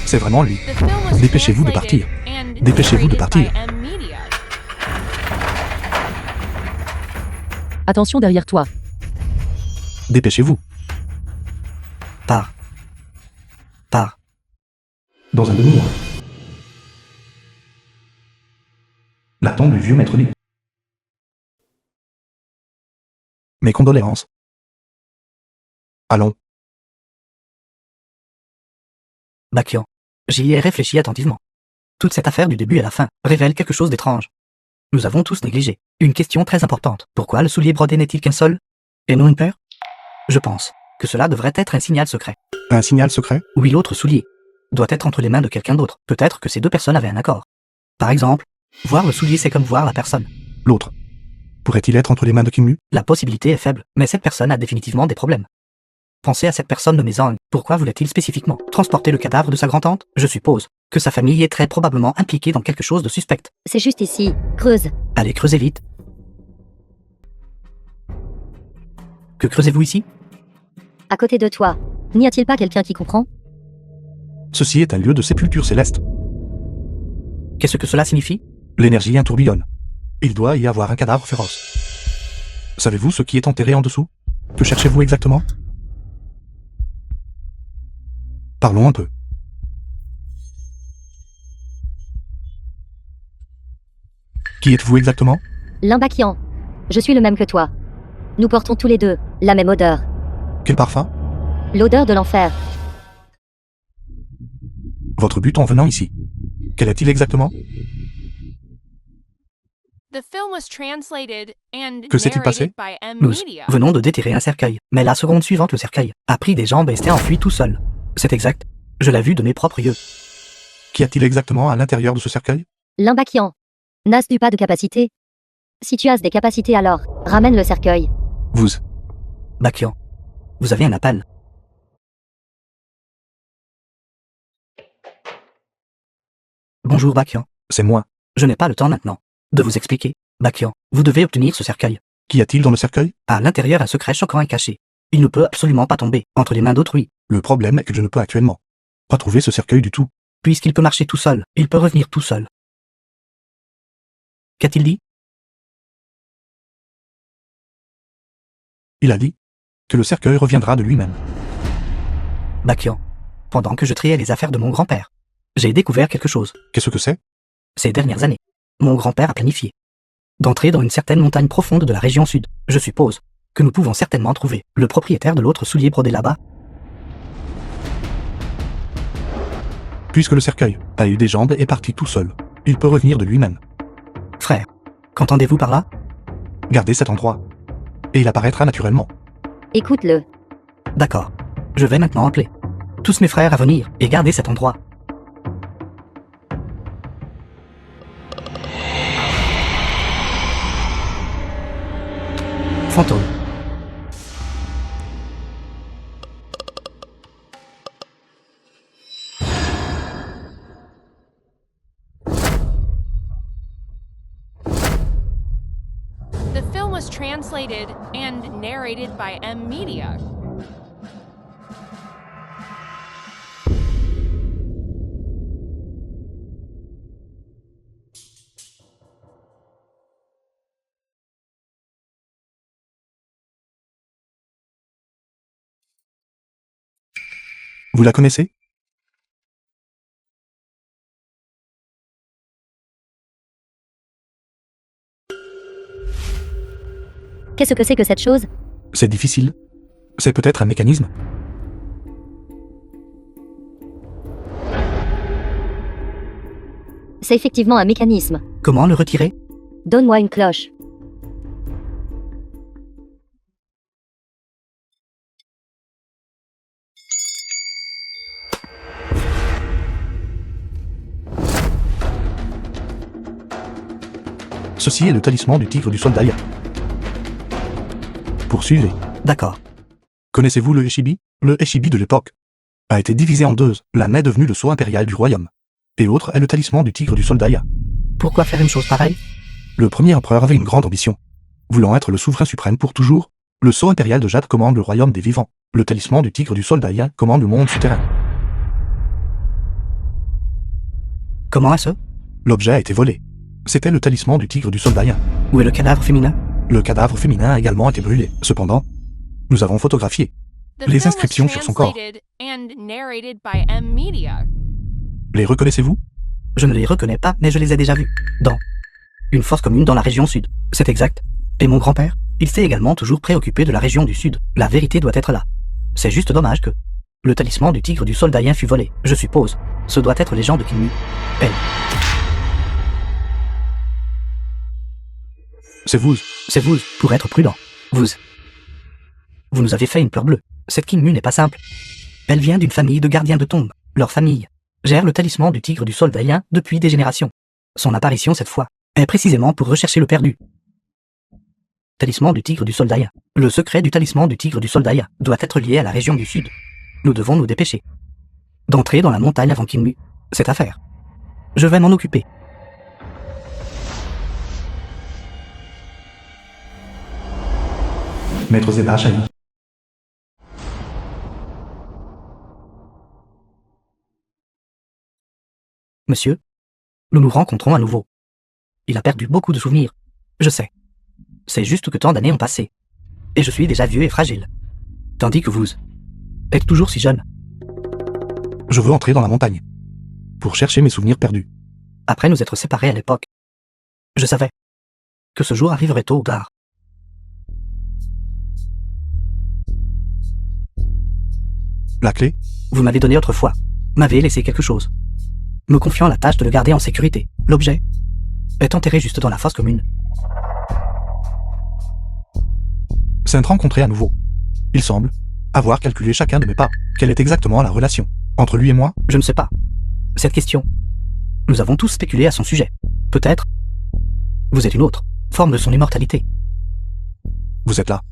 C'est vraiment lui. The film was Dépêchez-vous de translated partir. and Dépêchez-vous de narrated by partir. M-Media. Attention derrière toi. Dépêchez-vous. Pars. Pars. Dans un demi-mois. La tombe du vieux maître Li. Mes condoléances. Allons. Bakian. J'y ai réfléchi attentivement. Toute cette affaire du début à la fin révèle quelque chose d'étrange. Nous avons tous négligé une question très importante. Pourquoi le soulier brodé n'est-il qu'un seul, et non une paire? Je pense que cela devrait être un signal secret. Un signal secret? Oui, l'autre soulier doit être entre les mains de quelqu'un d'autre. Peut-être que ces deux personnes avaient un accord. Par exemple, voir le soulier c'est comme voir la personne. L'autre. Pourrait-il être entre les mains de Kim Lu? La possibilité est faible, mais cette personne a définitivement des problèmes. Pensez à cette personne nommée Zhang. Pourquoi voulait-il spécifiquement transporter le cadavre de sa grand-tante? Je suppose que sa famille est très probablement impliquée dans quelque chose de suspect. C'est juste ici. Creuse. Allez, creusez vite. Que creusez-vous ici? À côté de toi. N'y a-t-il pas quelqu'un qui comprend? Ceci est un lieu de sépulture céleste. Qu'est-ce que cela signifie? L'énergie en tourbillonne. Il doit y avoir un cadavre féroce. Savez-vous ce qui est enterré en dessous? Que cherchez-vous exactement? Parlons un peu. Qui êtes-vous exactement? Limbakian. Je suis le même que toi. Nous portons tous les deux la même odeur. Quel parfum? L'odeur de l'enfer. Votre but en venant ici. Quel est-il exactement? The film was translated and Que s'est-il passé? narrated by Nous M-Media. venons de déterrer un cercueil, mais la seconde suivante le cercueil a pris des jambes et s'est enfui tout seul. C'est exact. Je l'ai vu de mes propres yeux. Qu'y a-t-il exactement à l'intérieur de ce cercueil? Limbakian. N'as-tu pas de capacité? Si tu as des capacités alors, ramène le cercueil. Vous. Bakian. Vous avez un appel. Bonjour Bakian. C'est moi. Je n'ai pas le temps maintenant de vous expliquer. Bakian, vous devez obtenir ce cercueil. Qu'y a-t-il dans le cercueil? À l'intérieur, un secret choquant est caché. Il ne peut absolument pas tomber entre les mains d'autrui. Le problème est que je ne peux actuellement pas trouver ce cercueil du tout. Puisqu'il peut marcher tout seul, il peut revenir tout seul. Qu'a-t-il dit? Il a dit que le cercueil reviendra de lui-même. Bakian, pendant que je triais les affaires de mon grand-père, j'ai découvert quelque chose. Qu'est-ce que c'est? Ces dernières années, mon grand-père a planifié d'entrer dans une certaine montagne profonde de la région sud. Je suppose que nous pouvons certainement trouver le propriétaire de l'autre soulier brodé là-bas. Puisque le cercueil a eu des jambes et est parti tout seul, il peut revenir de lui-même. Frère, qu'entendez-vous par là? Gardez cet endroit, et il apparaîtra naturellement. Écoute-le. D'accord. Je vais maintenant appeler tous mes frères à venir et garder cet endroit. Fantôme. The film was translated and narrated by M Media. Vous la connaissez? Qu'est-ce que c'est que cette chose? C'est difficile. C'est peut-être un mécanisme. C'est effectivement un mécanisme. Comment le retirer? Donne-moi une cloche. Ceci est le talisman du tigre du Soldaya. Poursuivez. D'accord. Connaissez-vous le Eshibi? Le Eshibi de l'époque a été divisé en deux. L'un est devenu le sceau impérial du royaume, et l'autre est le talisman du tigre du Soldaya. Pourquoi faire une chose pareille? Le premier empereur avait une grande ambition. Voulant être le souverain suprême pour toujours, le sceau impérial de Jade commande le royaume des vivants. Le talisman du tigre du Soldaya commande le monde souterrain. Comment est-ce? L'objet a été volé. C'était le talisman du tigre du Soldaya. Où est le cadavre féminin? Le cadavre féminin a également été brûlé. Cependant, nous avons photographié The les film was inscriptions sur son corps. translated and narrated by M Media. Les reconnaissez-vous? Je ne les reconnais pas, mais je les ai déjà vus. Dans une fosse commune dans la région sud. C'est exact. Et mon grand-père, il s'est également toujours préoccupé de la région du sud. La vérité doit être là. C'est juste dommage que le talisman du tigre du Soldaïen fut volé. Je suppose. Ce doit être les gens de Kinmu. Elle. C'est vous. C'est vous, pour être prudent. Vous nous avez fait une peur bleue. Cette Kinmu n'est pas simple. Elle vient d'une famille de gardiens de tombes. Leur famille gère le talisman du tigre du Soldaïen depuis des générations. Son apparition cette fois est précisément pour rechercher le perdu. Talisman du tigre du Soldaïen. Le secret du talisman du tigre du Soldaïen doit être lié à la région du sud. Nous devons nous dépêcher d'entrer dans la montagne avant Kinmu. Cette affaire, je vais m'en occuper. Maître Zeba Shahi. Monsieur, nous nous rencontrons à nouveau. Il a perdu beaucoup de souvenirs. Je sais. C'est juste que tant d'années ont passé. Et je suis déjà vieux et fragile. Tandis que vous êtes toujours si jeune. Je veux entrer dans la montagne pour chercher mes souvenirs perdus. Après nous être séparés à l'époque, je savais que ce jour arriverait tôt ou tard. La clé? Vous m'avez donné autrefois, m'avez laissé quelque chose, me confiant la tâche de le garder en sécurité. L'objet est enterré juste dans la fosse commune. C'est rencontré à nouveau. Il semble avoir calculé chacun de mes pas. Quelle est exactement la relation entre lui et moi? Je ne sais pas. Cette question, nous avons tous spéculé à son sujet. Peut-être vous êtes une autre forme de son immortalité. Vous êtes là.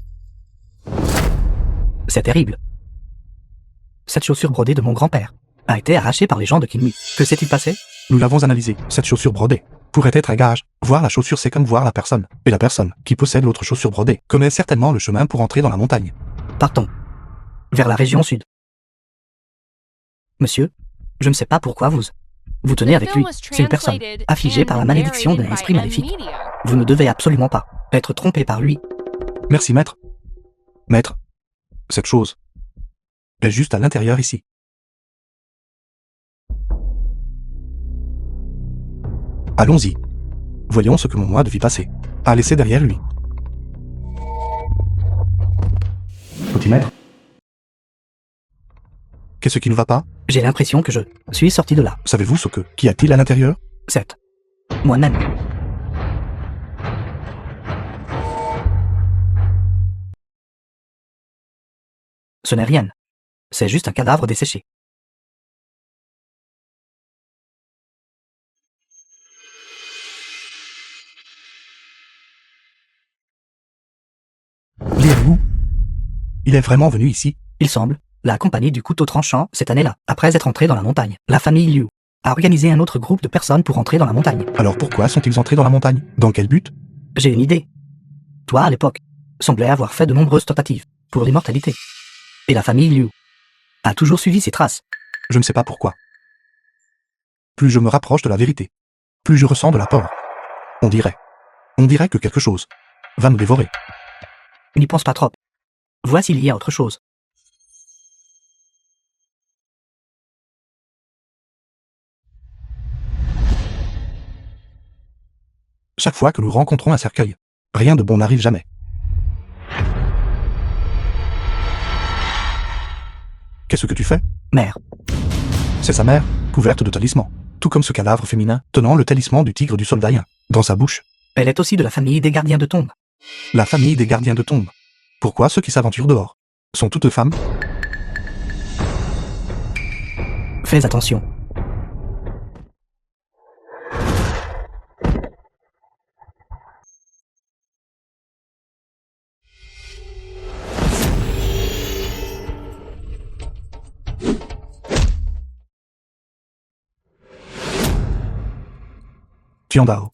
C'est terrible. Cette chaussure brodée de mon grand-père a été arrachée par les gens de Kinmi. Que s'est-il passé? Nous l'avons analysée. Cette chaussure brodée pourrait être un gage. Voir la chaussure, c'est comme voir la personne. Et la personne qui possède l'autre chaussure brodée connaît certainement le chemin pour entrer dans la montagne. Partons. Vers la région sud. Monsieur, je ne sais pas pourquoi vous tenez avec lui. C'est une personne affligée par la malédiction d'un esprit maléfique. Vous ne devez absolument pas être trompé par lui. Merci, maître. Maître, cette chose est juste à l'intérieur ici. Allons-y. Voyons ce que mon moi de vie passée a laissé derrière lui. Petit maître? Qu'est-ce qui ne va pas? J'ai l'impression que je suis sorti de là. Savez-vous ce que... Qu'y a-t-il à l'intérieur? C'est moi-même. Ce n'est rien. C'est juste un cadavre desséché. Liez-vous? Il est vraiment venu ici? Il semble. La compagnie du couteau tranchant, cette année-là, après être entrée dans la montagne, la famille Liu a organisé un autre groupe de personnes pour entrer dans la montagne. Alors pourquoi sont-ils entrés dans la montagne? Dans quel but? J'ai une idée. Toi, à l'époque, semblais avoir fait de nombreuses tentatives pour l'immortalité. Et la famille Liu a toujours suivi ses traces. Je ne sais pas pourquoi. Plus je me rapproche de la vérité, plus je ressens de la peur. On dirait que quelque chose va nous dévorer. N'y pense pas trop. Voici s'il y a autre chose. Chaque fois que nous rencontrons un cercueil, rien de bon n'arrive jamais. Qu'est-ce que tu fais? Mère. C'est sa mère, couverte de talismans, tout comme ce cadavre féminin tenant le talisman du tigre du soldaïen dans sa bouche. Elle est aussi de la famille des gardiens de tombe. La famille des gardiens de tombe. Pourquoi ceux qui s'aventurent dehors sont toutes femmes? Fais attention. Tiandao.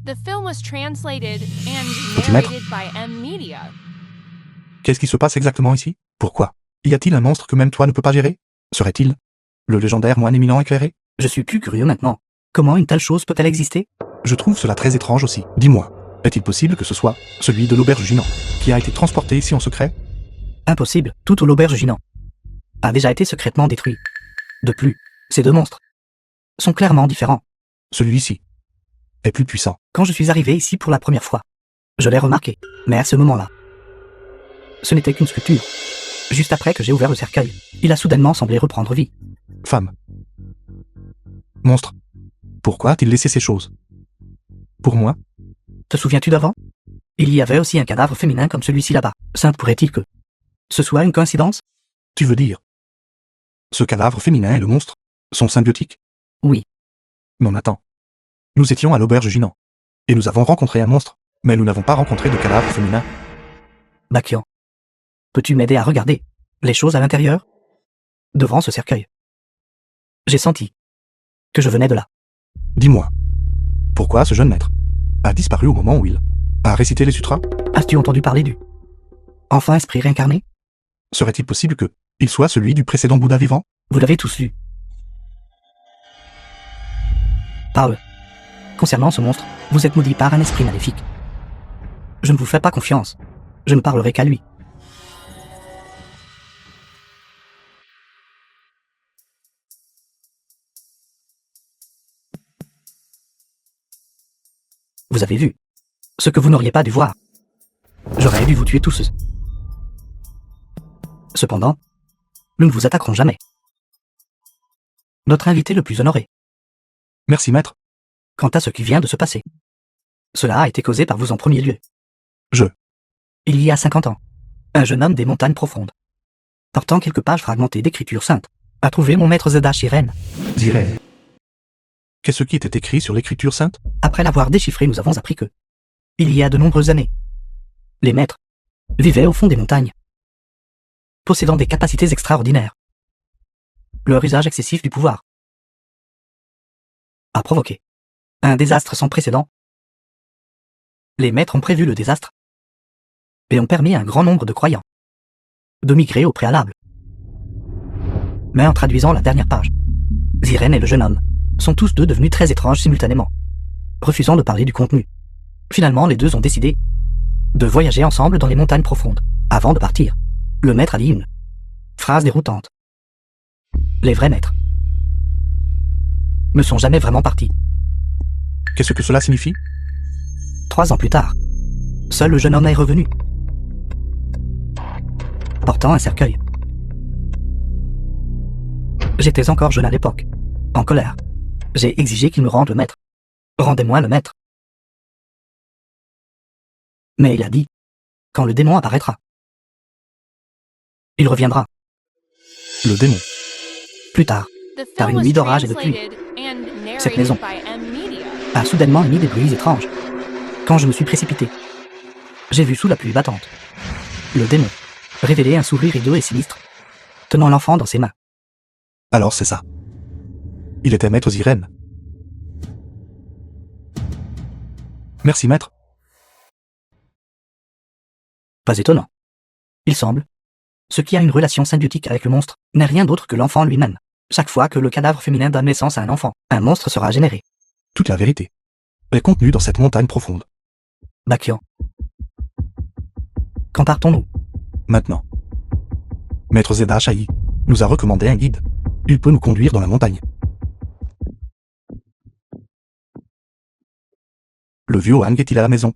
The film was translated and Petit maître. narrated by M Media. Qu'est-ce qui se passe exactement ici? Pourquoi? Y a-t-il un monstre que même toi ne peux pas gérer? Serait-il le légendaire moine éminent éclairé? Je suis plus curieux maintenant. Comment une telle chose peut-elle exister? Je trouve cela très étrange aussi. Dis-moi, est-il possible que ce soit celui de l'auberge Ginan qui a été transporté ici en secret? Impossible, tout au l'auberge Ginan a déjà été secrètement détruit. De plus, ces deux monstres sont clairement différents. Celui-ci est plus puissant. Quand je suis arrivé ici pour la première fois, je l'ai remarqué, mais à ce moment-là, ce n'était qu'une sculpture. Juste après que j'ai ouvert le cercueil, il a soudainement semblé reprendre vie. Femme. Monstre. Pourquoi a-t-il laissé ces choses? Pour moi? Te souviens-tu d'avant? Il y avait aussi un cadavre féminin comme celui-ci là-bas. Simple pourrait-il que ce soit une coïncidence? Tu veux dire ce cadavre féminin et le monstre sont symbiotiques? Oui. Non, attends. Nous étions à l'auberge Ginan, et nous avons rencontré un monstre, mais nous n'avons pas rencontré de cadavre féminin. Bakian, peux-tu m'aider à regarder les choses à l'intérieur? Devant ce cercueil. J'ai senti que je venais de là. Dis-moi, pourquoi ce jeune maître a disparu au moment où il a récité les sutras? As-tu entendu parler du enfant esprit réincarné? Serait-il possible que il soit celui du précédent Bouddha vivant? Vous l'avez tous lu. Parle. Concernant ce monstre, vous êtes maudit par un esprit maléfique. Je ne vous fais pas confiance. Je ne parlerai qu'à lui. Vous avez vu ce que vous n'auriez pas dû voir. J'aurais dû vous tuer tous. Cependant, nous ne vous attaquerons jamais. Notre invité le plus honoré. Merci, maître. Quant à ce qui vient de se passer, cela a été causé par vous en premier lieu. Il y a 50 ans, un jeune homme des montagnes profondes, portant quelques pages fragmentées d'écriture sainte, a trouvé mon maître Zeda Shiren. Dirais. Qu'est-ce qui était écrit sur l'écriture sainte? Après l'avoir déchiffré, nous avons appris que, il y a de nombreuses années, les maîtres vivaient au fond des montagnes, possédant des capacités extraordinaires. Leur usage excessif du pouvoir a provoqué un désastre sans précédent. Les maîtres ont prévu le désastre et ont permis à un grand nombre de croyants de migrer au préalable. Mais en traduisant la dernière page, Ziren et le jeune homme sont tous deux devenus très étranges simultanément, refusant de parler du contenu. Finalement, les deux ont décidé de voyager ensemble dans les montagnes profondes. Avant de partir, le maître a dit une phrase déroutante. Les vrais maîtres ne sont jamais vraiment partis. Qu'est-ce que cela signifie? 3 ans plus tard, seul le jeune homme est revenu, portant un cercueil. J'étais encore jeune à l'époque, en colère. J'ai exigé qu'il me rende le maître. Rendez-moi le maître. Mais il a dit, quand le démon apparaîtra, il reviendra. Le démon. Plus tard, The Par film une was nuit d'orage et de pluie. translated and Cette maison narrated by M Media. a soudainement émis des bruits étranges. Quand je me suis précipité, j'ai vu sous la pluie battante le démon révéler un sourire hideux et sinistre, tenant l'enfant dans ses mains. Alors c'est ça. Il était maître Ziren. Merci maître. Pas étonnant. Il semble. Ce qui a une relation symbiotique avec le monstre n'est rien d'autre que l'enfant lui-même. Chaque fois que le cadavre féminin donne naissance à un enfant, un monstre sera généré. Toute la vérité est contenue dans cette montagne profonde. Bakian. Quand partons-nous? Maintenant. Maître Zeda Shahi nous a recommandé un guide. Il peut nous conduire dans la montagne. Le vieux Wang est-il à la maison?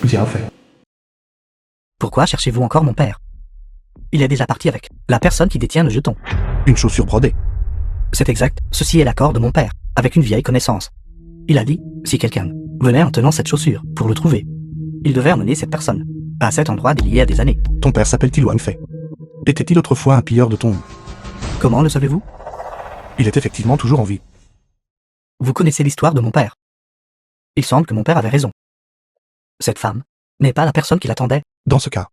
Bien fait. Pourquoi cherchez-vous encore mon père? Il est déjà parti avec la personne qui détient le jeton. Une chaussure brodée. C'est exact, ceci est l'accord de mon père, avec une vieille connaissance. Il a dit, si quelqu'un venait en tenant cette chaussure pour le trouver, il devait emmener cette personne à cet endroit il y a des années. Ton père s'appelle-t-il Wang Fei? Était-il autrefois un pilleur de tombes? Comment le savez-vous? Il est effectivement toujours en vie. Vous connaissez l'histoire de mon père. Il semble que mon père avait raison. Cette femme n'est pas la personne qu'il attendait. Dans ce cas,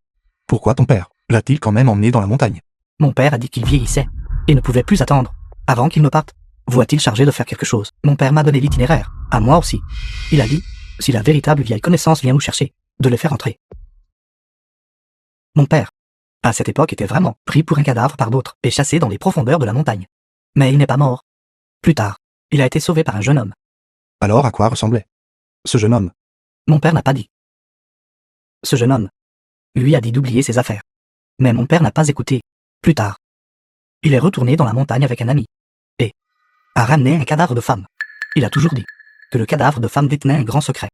pourquoi ton père l'a-t-il quand même emmené dans la montagne? Mon père a dit qu'il vieillissait et ne pouvait plus attendre. Avant qu'il ne parte, voit-il chargé de faire quelque chose? Mon père m'a donné l'itinéraire, à moi aussi. Il a dit, si la véritable vieille connaissance vient nous chercher, de le faire entrer. Mon père, à cette époque, était vraiment pris pour un cadavre par d'autres et chassé dans les profondeurs de la montagne. Mais il n'est pas mort. Plus tard, il a été sauvé par un jeune homme. Alors à quoi ressemblait ce jeune homme? Mon père n'a pas dit. Ce jeune homme lui a dit d'oublier ses affaires. Mais mon père n'a pas écouté. Plus tard, il est retourné dans la montagne avec un ami et a ramené un cadavre de femme. Il a toujours dit que le cadavre de femme détenait un grand secret.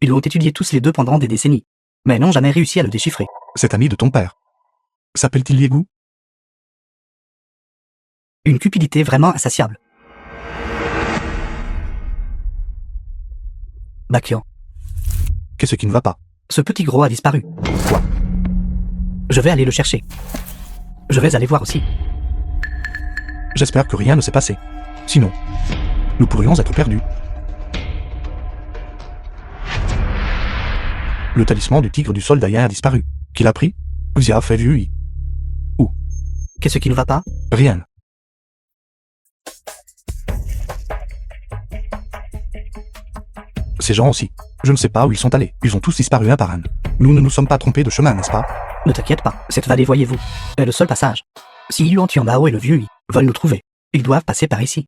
Ils l'ont étudié tous les deux pendant des décennies, mais n'ont jamais réussi à le déchiffrer. Cet ami de ton père s'appelle-t-il Liegu? Une cupidité vraiment insatiable. Bakian, Qu'est-ce qui ne va pas? ce petit gros a disparu. Quoi? Je vais aller le chercher. Je vais aller voir aussi. J'espère que rien ne s'est passé. Sinon, nous pourrions être perdus. Le talisman du tigre du soldat a disparu. Qui l'a pris? Vous y a fait vu? Qu'est-ce qui ne va pas? Rien. Ces gens aussi. Je ne sais pas où ils sont allés. Ils ont tous disparu un par un. Nous ne nous sommes pas trompés de chemin, n'est-ce pas? Ne t'inquiète pas, cette vallée, voyez-vous, est le seul passage. Si Yuan Tianbao et le vieux Yi veulent nous trouver, ils doivent passer par ici.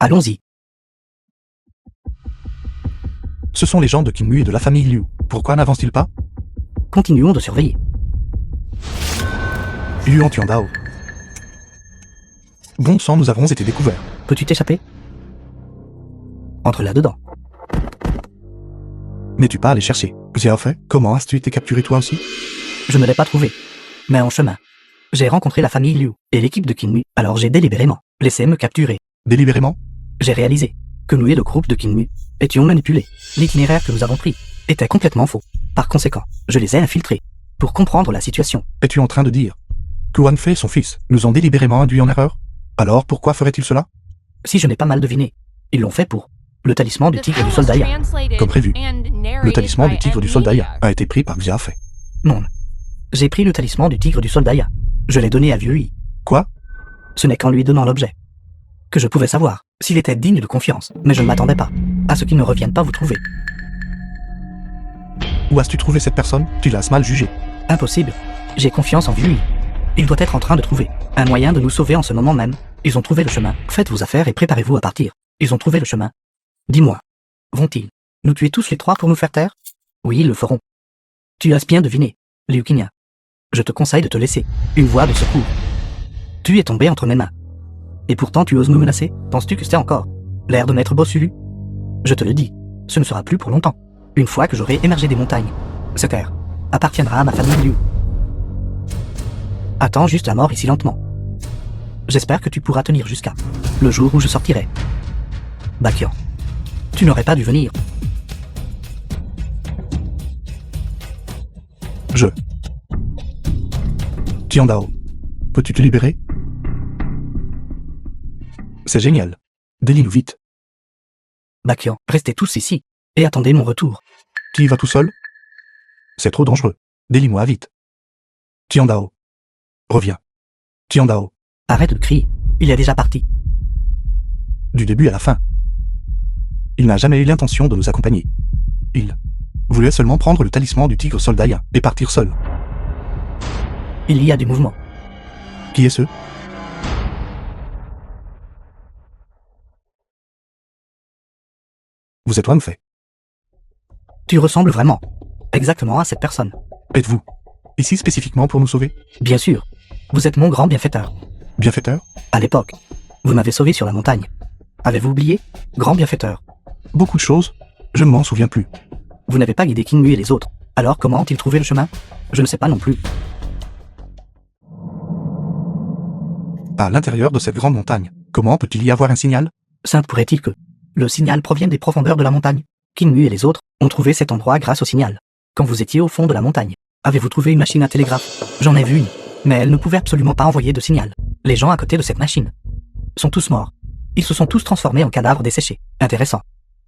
Allons-y. Ce sont les gens de Qingmu et de la famille Liu. Pourquoi n'avancent-ils pas? Continuons de surveiller. Yuan Tiandao. Bon sang, nous avons été découverts. Peux-tu t'échapper? Entre là-dedans. N'es-tu pas allé chercher? J'ai fait. Comment as-tu été capturé toi aussi? Je ne l'ai pas trouvé. Mais en chemin, j'ai rencontré la famille Liu et l'équipe de Qingmu, alors j'ai délibérément laissé me capturer. Délibérément? J'ai réalisé que nous et le groupe de Qingmu étions manipulés. L'itinéraire que nous avons pris était complètement faux. Par conséquent, je les ai infiltrés pour comprendre la situation. Es-tu en train de dire que Wang Fei et son fils nous ont délibérément induits en erreur? Alors pourquoi ferait-il cela? Si je n'ai pas mal deviné, ils l'ont fait pour le talisman du The tigre film du was soldat. translated Comme prévu. and Le narrated talisman by du tigre du M. soldat Media. a été pris par Xiafei. Non. J'ai pris le talisman du tigre du soldat. Je l'ai donné à Vieux Yi. Quoi? Ce n'est qu'en lui donnant l'objet que je pouvais savoir s'il était digne de confiance, mais je ne m'attendais pas à ce qu'il ne revienne pas vous trouver. Où as-tu trouvé cette personne? Tu l'as mal jugée. Impossible. J'ai confiance en Vieux Yi. Il doit être en train de trouver un moyen de nous sauver en ce moment même. Ils ont trouvé le chemin. Faites vos affaires et préparez-vous à partir. Ils ont trouvé le chemin. Dis-moi, vont-ils nous tuer tous les trois pour nous faire taire? Oui, ils le feront. Tu as bien deviné, Liu Qingya. Je te conseille de te laisser une voie de secours. Tu es tombé entre mes mains. Et pourtant tu oses me menacer? Penses-tu que c'était encore l'air de maître bossu? Je te le dis, ce ne sera plus pour longtemps. Une fois que j'aurai émergé des montagnes, cette terre appartiendra à ma famille Liu. Attends juste la mort ici lentement. J'espère que tu pourras tenir jusqu'à le jour où je sortirai. Bakian, tu n'aurais pas dû venir. Tiandao, peux-tu te libérer? C'est génial. Délie-nous vite. Bakian, restez tous ici et attendez mon retour. Tu y vas tout seul? C'est trop dangereux. Délie-moi vite. Tiandao. Reviens. Tiandao. Arrête de crier, il est déjà parti. Du début à la fin. Il n'a jamais eu l'intention de nous accompagner. Il voulait seulement prendre le talisman du tigre soldat et partir seul. Il y a du mouvement. Qui est ce? Vous êtes Wanfei. Tu ressembles vraiment, exactement à cette personne. Êtes-vous ici spécifiquement pour nous sauver? Bien sûr, vous êtes mon grand bienfaiteur. Bienfaiteur? À l'époque, vous m'avez sauvé sur la montagne. Avez-vous oublié? Grand bienfaiteur. Beaucoup de choses. Je ne m'en souviens plus. Vous n'avez pas guidé King Mu et les autres. Alors comment ont-ils trouvé le chemin? Je ne sais pas non plus. À l'intérieur de cette grande montagne, comment peut-il y avoir un signal? Simple pourrait-il que le signal provienne des profondeurs de la montagne. King Mu et les autres ont trouvé cet endroit grâce au signal. Quand vous étiez au fond de la montagne, avez-vous trouvé une machine à télégraphe? J'en ai vu une, mais elle ne pouvait absolument pas envoyer de signal. Les gens à côté de cette machine sont tous morts. Ils se sont tous transformés en cadavres desséchés. Intéressant.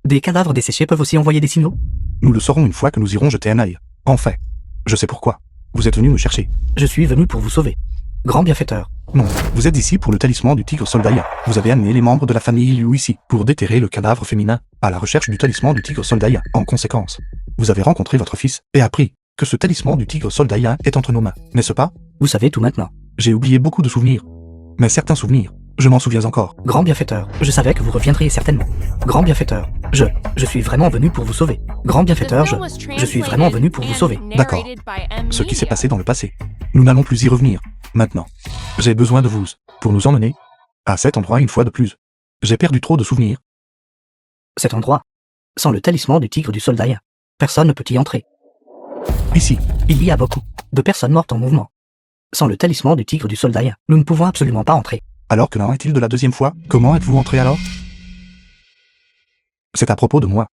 Des cadavres desséchés peuvent aussi envoyer des signaux? Nous le saurons une fois que nous irons jeter un œil. En fait, je sais pourquoi. Vous êtes venu me chercher. Je suis venu pour vous sauver. Grand bienfaiteur. Non, vous êtes ici pour le talisman du tigre soldat. Vous avez amené les membres de la famille Liu ici pour déterrer le cadavre féminin à la recherche du talisman du tigre soldat. En conséquence, vous avez rencontré votre fils et appris que ce talisman du tigre soldat est entre nos mains, n'est-ce pas? Vous savez tout maintenant. J'ai oublié beaucoup de souvenirs. Mais certains souvenirs, je m'en souviens encore. Grand bienfaiteur, je savais que vous reviendriez certainement. Grand bienfaiteur, je suis vraiment venu pour vous sauver. Grand bienfaiteur, je suis vraiment venu pour vous sauver. D'accord. Ce qui s'est passé dans le passé. Nous n'allons plus y revenir. Maintenant, j'ai besoin de vous pour nous emmener à cet endroit une fois de plus. J'ai perdu trop de souvenirs. Cet endroit, sans le talisman du tigre du soldat, personne ne peut y entrer. Ici, Il y a beaucoup de personnes mortes en mouvement. Sans le talisman du tigre du soldat, nous ne pouvons absolument pas entrer. alors que n'en est-il de la deuxième fois? Comment êtes-vous entré alors? C'est à propos de moi.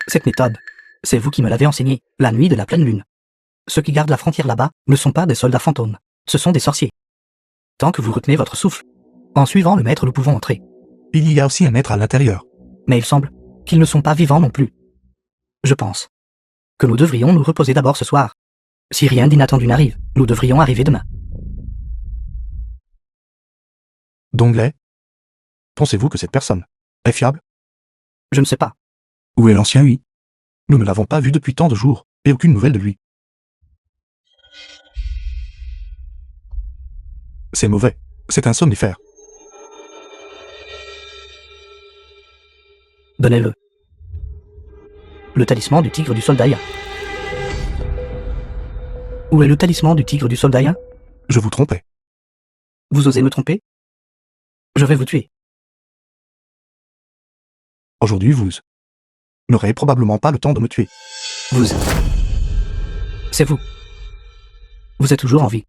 Cette méthode, c'est vous qui me l'avez enseignée, la nuit de la pleine lune. Ceux qui gardent la frontière là-bas ne sont pas des soldats fantômes, ce sont des sorciers. Tant que vous retenez votre souffle, en suivant le maître nous pouvons entrer. Il y a aussi un maître à l'intérieur. Mais il semble qu'ils ne sont pas vivants non plus. Je pense que nous devrions nous reposer d'abord ce soir. Si rien d'inattendu n'arrive, nous devrions arriver demain. Dongley? Pensez-vous que cette personne est fiable? Je ne sais pas. Où est l'ancien Hui? Nous ne l'avons pas vu depuis tant de jours, et aucune nouvelle de lui. C'est mauvais. C'est un somnifère. Donnez-le. Le talisman du tigre du soldat. Où est le talisman du tigre du soldat? Je vous trompais. Vous osez me tromper? Je vais vous tuer. Aujourd'hui, vous n'aurez probablement pas le temps de me tuer. Vous. C'est vous. Vous êtes toujours en vie.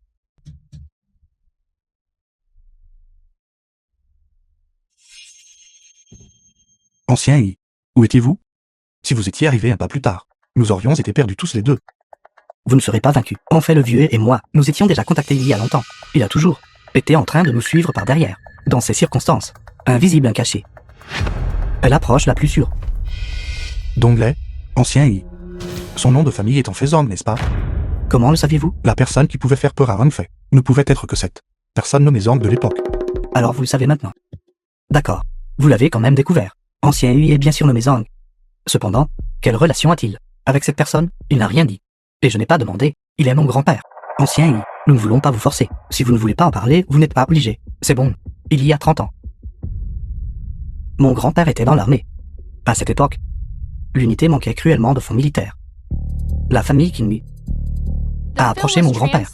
Ancien Hui, où étiez-vous? Si vous étiez arrivé un pas plus tard, nous aurions été perdus tous les deux. Vous ne serez pas vaincu. En fait, le vieux et moi, nous étions déjà contactés il y a longtemps. Il a toujours été en train de nous suivre par derrière. Dans ces circonstances, invisible, caché, Elle approche la plus sûre. Dongley, ancien I. Son nom de famille est en Fezong, n'est-ce pas? Comment le saviez-vous? La personne qui pouvait faire peur à Rungfei ne pouvait être que cette personne nommée Zong de l'époque. Alors vous le savez maintenant. D'accord. Vous l'avez quand même découvert. Ancien Hui est bien sûr nommé Zhang. Cependant, quelle relation a-t-il avec cette personne? Il n'a rien dit. Et je n'ai pas demandé. Il est mon grand-père. Ancien Hui, nous ne voulons pas vous forcer. Si vous ne voulez pas en parler, vous n'êtes pas obligé. C'est bon. Il y a 30 ans. Mon grand-père était dans l'armée. À cette époque, l'unité manquait cruellement de fonds militaires. La famille Qingmi a approché mon grand-père.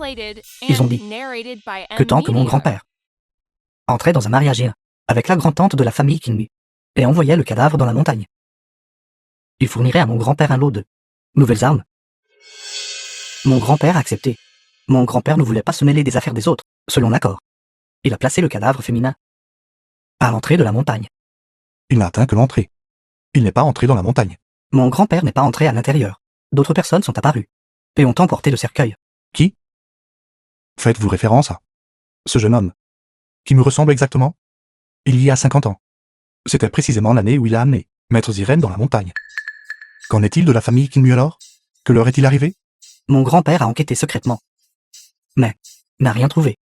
Ils ont dit que tant que mon grand-père entrait dans un mariage avec la grand-tante de la famille Qingmi et envoyait le cadavre dans la montagne, il fournirait à mon grand-père un lot de nouvelles armes. Mon grand-père a accepté. Mon grand-père ne voulait pas se mêler des affaires des autres, selon l'accord. Il a placé le cadavre féminin à l'entrée de la montagne. Il n'a atteint que l'entrée. Il n'est pas entré dans la montagne. Mon grand-père n'est pas entré à l'intérieur. D'autres personnes sont apparues et ont emporté le cercueil. Qui? Faites-vous référence à ce jeune homme qui me ressemble exactement? Il y a 50 ans. C'était précisément l'année où il a amené Maître Ziren dans la montagne. Qu'en est-il de la famille Qingmu alors? Que leur est-il arrivé? Mon grand-père a enquêté secrètement, mais n'a rien trouvé.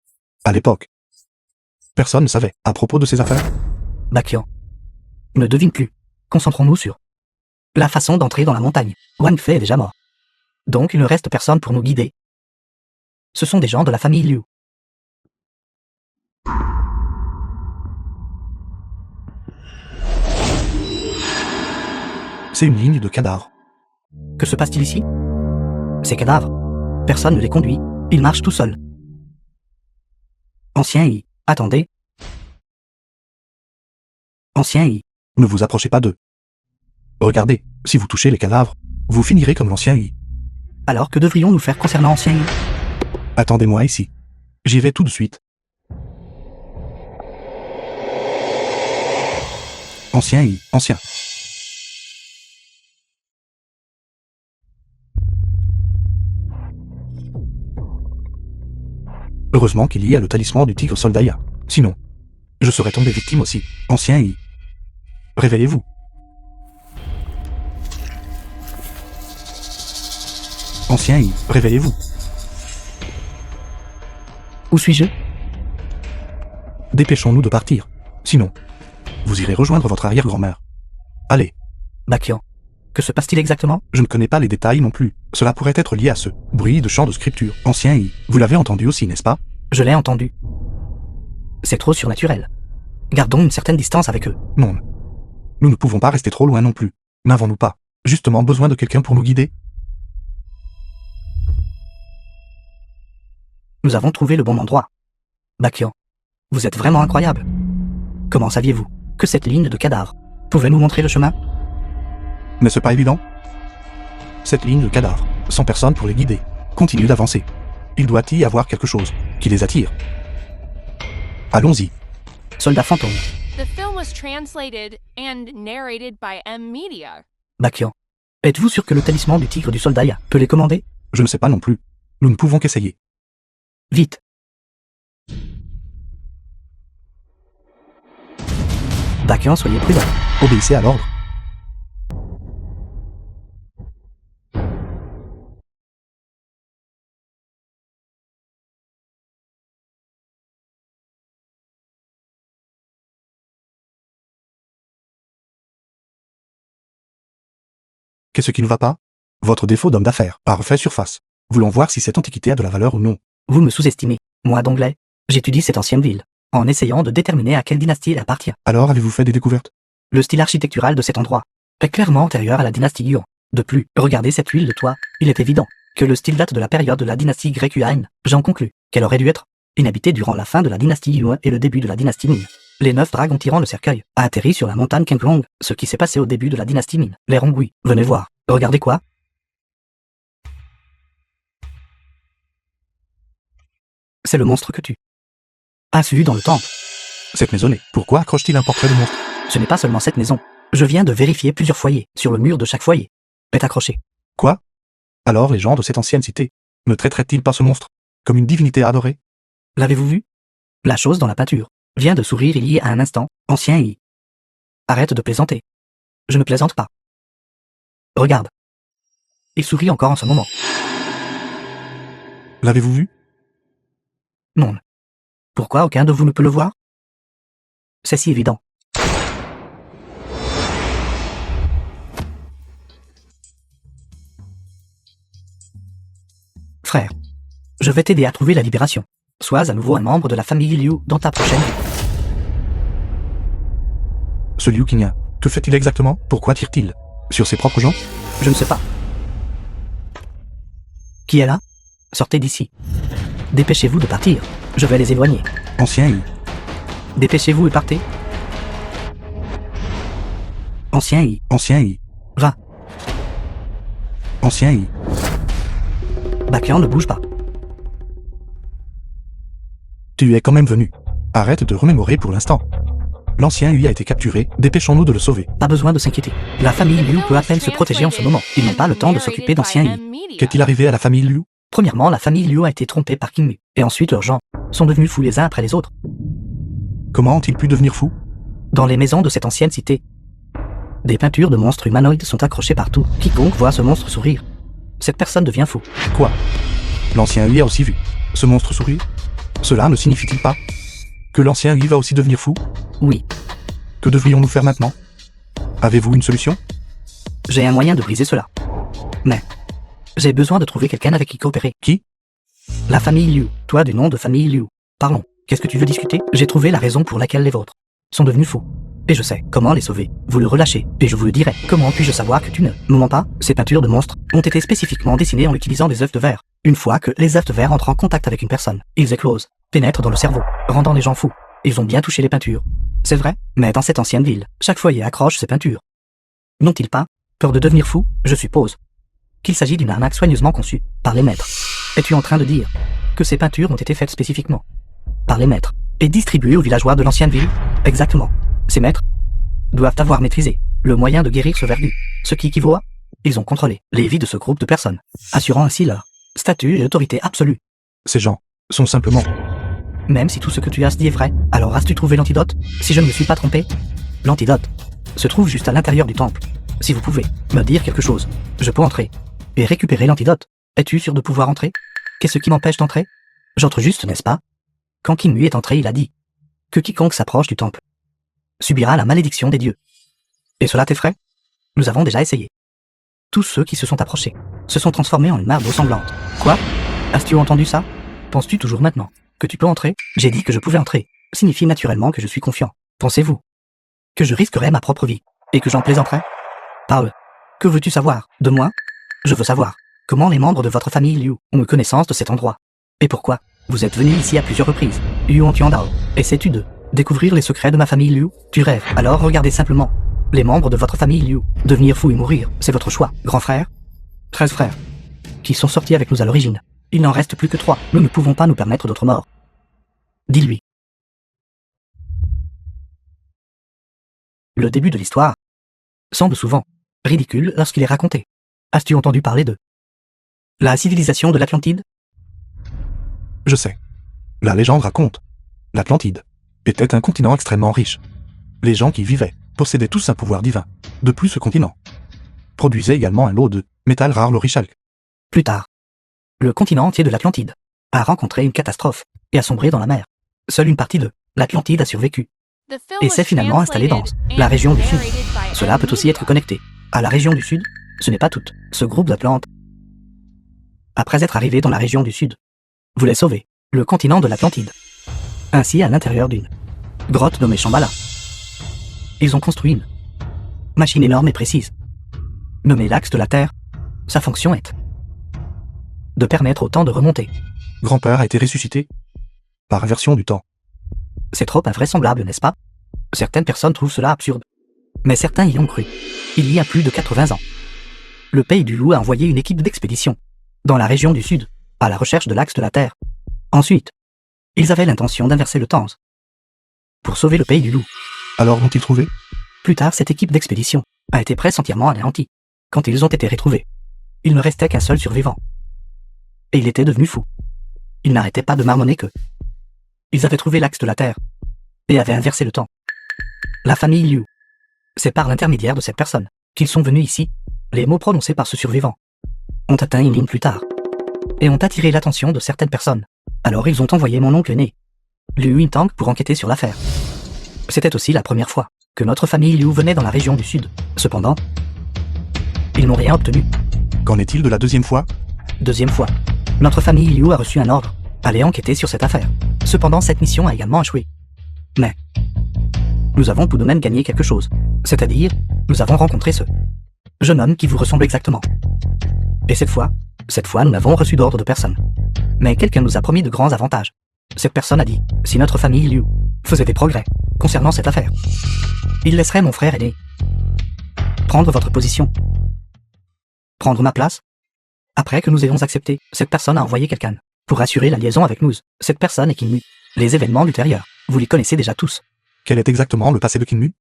À l'époque, personne ne savait à propos de ces affaires. Bakian ne devine plus. Concentrons-nous sur la façon d'entrer dans la montagne. Wang Fei est déjà mort. Donc il ne reste personne pour nous guider. Ce sont des gens de la famille Liu. C'est une ligne de cadavres. Que se passe-t-il ici? Ces cadavres, personne ne les conduit, ils marchent tout seuls. Ancien I, attendez. Ancien I, Ne vous approchez pas d'eux. Regardez, si vous touchez les cadavres, vous finirez comme l'ancien I. alors que devrions-nous faire concernant Ancien I? Attendez-moi ici. J'y vais tout de suite. Ancien I, ancien. Heureusement qu'il y a le talisman du tigre Soldaya. Sinon, je serais tombé victime aussi. Ancien I. Réveillez-vous. Ancien I, réveillez-vous. Où suis-je? Dépêchons-nous de partir. Sinon, vous irez rejoindre votre arrière-grand-mère. Allez, Bakian, que se passe-t-il exactement? je ne connais pas les détails non plus. Cela pourrait être lié à ce bruit de chant de scripture. Ancien I, vous l'avez entendu aussi, n'est-ce pas? Je l'ai entendu. C'est trop surnaturel. Gardons une certaine distance avec eux. Non. Nous ne pouvons pas rester trop loin non plus. N'avons-nous pas justement besoin de quelqu'un pour nous guider? Nous avons trouvé le bon endroit. Bakian, vous êtes vraiment incroyable. Comment saviez-vous que cette ligne de cadavres pouvait nous montrer le chemin? N'est-ce pas évident? Cette ligne de cadavres, sans personne pour les guider, continue d'avancer. Il doit y avoir quelque chose qui les attire. Allons-y. Soldat fantôme. The film was translated and narrated by M Media. Bakian, êtes-vous sûr que le talisman du tigre du Soldaya peut les commander? Je ne sais pas non plus. Nous ne pouvons qu'essayer. Vite. Bakian, soyez prudent. Obéissez à l'ordre. Qu'est-ce qui ne va pas? Votre défaut d'homme d'affaires a refait surface. Voulons voir si cette antiquité a de la valeur ou non. Vous me sous-estimez. Moi, d'anglais, j'étudie cette ancienne ville, en essayant de déterminer à quelle dynastie elle appartient. Alors avez-vous fait des découvertes? Le style architectural de cet endroit est clairement antérieur à la dynastie Yuan. De plus, regardez cette huile de toit. Il est évident que le style date de la période de la dynastie Grécuane. J'en conclus qu'elle aurait dû être inhabitée durant la fin de la dynastie Yuan et le début de la dynastie Ming. Les 9 dragons tirant le cercueil a atterri sur la montagne Kenglong, ce qui s'est passé au début de la dynastie Ming. Les Rongui, venez voir. Regardez quoi? C'est le monstre que tu as vu dans le temple. Cette maisonnée, pourquoi accroche-t-il un portrait de monstre? Ce n'est pas seulement cette maison. Je viens de vérifier plusieurs foyers. Sur le mur de chaque foyer est accroché. Quoi? Alors les gens de cette ancienne cité ne traiteraient-ils pas ce monstre comme une divinité adorée? L'avez-vous vu? La chose dans la peinture vient de sourire il y a un instant. Ancien I. Arrête de plaisanter. Je ne plaisante pas. Regarde. Il sourit encore en ce moment. L'avez-vous vu? Non. Pourquoi aucun de vous ne peut le voir? C'est si évident. Frère, je vais t'aider à trouver la libération. Sois à nouveau un membre de la famille Liu dans ta prochaine vie. Ce Liu Qingya, que fait-il exactement? Pourquoi tire-t-il? Sur ses propres gens? Je ne sais pas. Qui est là? Sortez d'ici. Dépêchez-vous de partir. Je vais les éloigner. Ancien Yi. Dépêchez-vous et partez. Ancien Yi. Ancien Yi. Va. Ancien Yi. Bakian ne bouge pas. Tu es quand même venu. Arrête de remémorer pour l'instant. L'ancien Yi a été capturé, dépêchons-nous de le sauver. Pas besoin de s'inquiéter. La famille Liu peut à peine se protéger en ce moment. Ils n'ont pas le temps de s'occuper d'Ancien Yi. Qu'est-il arrivé à la famille Liu? Premièrement, la famille Liu a été trompée par King Mu. Et ensuite, leurs gens sont devenus fous les uns après les autres. Comment ont-ils pu devenir fous? Dans les maisons de cette ancienne cité, des peintures de monstres humanoïdes sont accrochées partout. Quiconque voit ce monstre sourire, cette personne devient fou. Quoi? L'ancien Yi a aussi vu ce monstre sourire? Cela ne signifie-t-il pas que l'ancien Yi va aussi devenir fou? Oui, Que devrions-nous faire maintenant? Avez-vous une solution? j'ai un moyen de briser cela. Mais j'ai besoin de trouver quelqu'un avec qui coopérer. Qui? La famille Liu. Toi du nom de famille Liu. Parlons. Qu'est-ce que tu veux discuter? J'ai trouvé la raison pour laquelle les vôtres sont devenus fous. Et je sais comment les sauver. Vous le relâchez. Et je vous le dirai. Comment puis-je savoir que tu ne me mens pas? Ces peintures de monstres ont été spécifiquement dessinées en utilisant des œufs de verre. Une fois que les œufs de verre entrent en contact avec une personne, ils éclosent, pénètrent dans le cerveau, rendant les gens fous. Ils ont bien touché les peintures. C'est vrai, mais dans cette ancienne ville, chaque foyer accroche ces peintures. N'ont-ils pas peur de devenir fous? Je suppose qu'il s'agit d'une arnaque soigneusement conçue par les maîtres. Es-tu en train de dire que ces peintures ont été faites spécifiquement par les maîtres et distribuées aux villageois de l'ancienne ville? Exactement. Ces maîtres doivent avoir maîtrisé le moyen de guérir ce vergu, ce qui équivaut à ils ont contrôlé les vies de ce groupe de personnes, assurant ainsi leur statut et autorité absolue. Ces gens sont simplement... Même si tout ce que tu as dit est vrai, alors as-tu trouvé l'antidote? Si je ne me suis pas trompé, l'antidote se trouve juste à l'intérieur du temple. Si vous pouvez me dire quelque chose, je peux entrer et récupérer l'antidote. Es-tu sûr de pouvoir entrer? Qu'est-ce qui m'empêche d'entrer? J'entre juste, n'est-ce pas? Quand King Mu est entré, il a dit que quiconque s'approche du temple subira la malédiction des dieux. Et cela t'effraie? Nous avons déjà essayé. Tous ceux qui se sont approchés se sont transformés en une mare d'eau sanglante. Quoi? As-tu entendu ça? Penses-tu toujours maintenant que tu peux entrer? J'ai dit que je pouvais entrer. Signifie naturellement que je suis confiant. Pensez-vous que je risquerais ma propre vie et que j'en plaisanterais? Parle. Que veux-tu savoir de moi? Je veux savoir comment les membres de votre famille Liu ont eu connaissance de cet endroit. Et pourquoi vous êtes venu ici à plusieurs reprises. Yuan Tiandao. Essaies-tu de découvrir les secrets de ma famille Liu? Tu rêves. Alors regardez simplement les membres de votre famille Liu devenir fous et mourir. C'est votre choix. Grand frère, 13 frères, qui sont sortis avec nous à l'origine. Il n'en reste plus que 3. Nous ne pouvons pas nous permettre d'autres morts. Dis-lui. Le début de l'histoire semble souvent ridicule lorsqu'il est raconté. As-tu entendu parler de la civilisation de l'Atlantide? Je sais. La légende raconte. L'Atlantide était un continent extrêmement riche. Les gens qui y vivaient possédaient tous un pouvoir divin. De plus, ce continent produisait également un lot de métal rare, le richalc. Plus tard, le continent entier de l'Atlantide a rencontré une catastrophe et a sombré dans la mer. Seule une partie de l'Atlantide a survécu et s'est finalement installée dans la région du Sud. Cela peut aussi être connecté à la région du Sud. Ce n'est pas tout. Ce groupe d'Atlantes, après être arrivé dans la région du Sud, voulait sauver le continent de l'Atlantide. Ainsi, à l'intérieur d'une grotte nommée Shambhala, ils ont construit une machine énorme et précise, nommée l'axe de la Terre. Sa fonction est de permettre au temps de remonter. Grand-père a été ressuscité par inversion du temps. C'est trop invraisemblable, n'est-ce pas? Certaines personnes trouvent cela absurde, mais certains y ont cru. Il y a plus de 80 ans, le pays du loup a envoyé une équipe d'expédition dans la région du Sud, à la recherche de l'axe de la Terre. Ensuite, ils avaient l'intention d'inverser le temps pour sauver le pays du loup. Alors l'ont-ils trouvé? Plus tard, cette équipe d'expédition a été presque entièrement anéantie. Quand ils ont été retrouvés, il ne restait qu'un seul survivant. Et il était devenu fou. Il n'arrêtait pas de marmonner que ils avaient trouvé l'axe de la Terre et avaient inversé le temps. La famille Liu C'est par l'intermédiaire de cette personne qu'ils sont venus ici. Les mots prononcés par ce survivant ont atteint une ligne plus tard et ont attiré l'attention de certaines personnes. Alors ils ont envoyé mon oncle aîné, Liu Yintang, pour enquêter sur l'affaire. C'était aussi la première fois que notre famille Liu venait dans la région du Sud. Cependant, ils n'ont rien obtenu. Qu'en est-il de la deuxième fois? Deuxième fois, notre famille Liu a reçu un ordre. Allez enquêter sur cette affaire. Cependant, cette mission a également échoué. Mais nous avons tout de même gagné quelque chose. C'est-à-dire, nous avons rencontré ce jeune homme qui vous ressemble exactement. Et cette fois, nous n'avons reçu d'ordre de personne. Mais quelqu'un nous a promis de grands avantages. Cette personne a dit, si notre famille Liu faisait des progrès concernant cette affaire, il laisserait mon frère aîné prendre votre position, prendre ma place. Après que nous ayons accepté, cette personne a envoyé quelqu'un pour assurer la liaison avec nous. Cette personne est Kinmu. Les événements ultérieurs, vous les connaissez déjà tous. Quel est exactement le passé de Kinmu?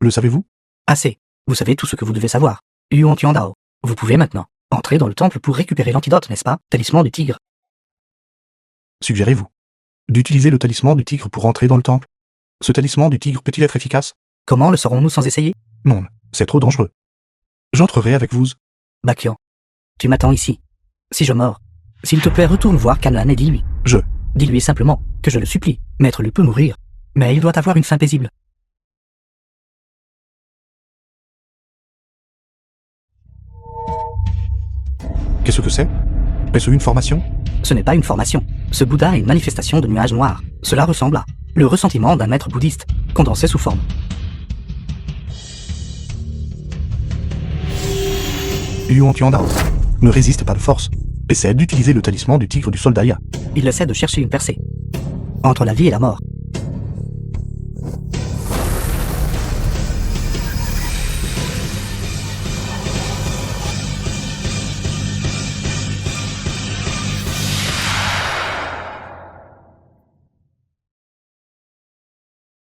Le savez-vous? Assez. Vous savez tout ce que vous devez savoir. Yuan Tiandao. Vous pouvez maintenant entrer dans le temple pour récupérer l'antidote, n'est-ce pas? Talisman du tigre. Suggérez-vous d'utiliser le talisman du tigre pour entrer dans le temple? Ce talisman du tigre peut-il être efficace? Comment le saurons-nous sans essayer? Non, c'est trop dangereux. J'entrerai avec vous. Bakian, tu m'attends ici. Si je mors, s'il te plaît, retourne voir Kanlan et dis-lui. Dis-lui simplement que je le supplie. Maître Lu peut mourir, mais il doit avoir une fin paisible. Qu'est-ce que c'est? Est-ce une formation? Ce n'est pas une formation. Ce Bouddha est une manifestation de nuages noirs. Cela ressemble à le ressentiment d'un maître bouddhiste, condensé sous forme. Yuan Tiandao. Ne résiste pas de force. Essaie d'utiliser le talisman du tigre du soldat Ya. Il essaie de chercher une percée entre la vie et la mort.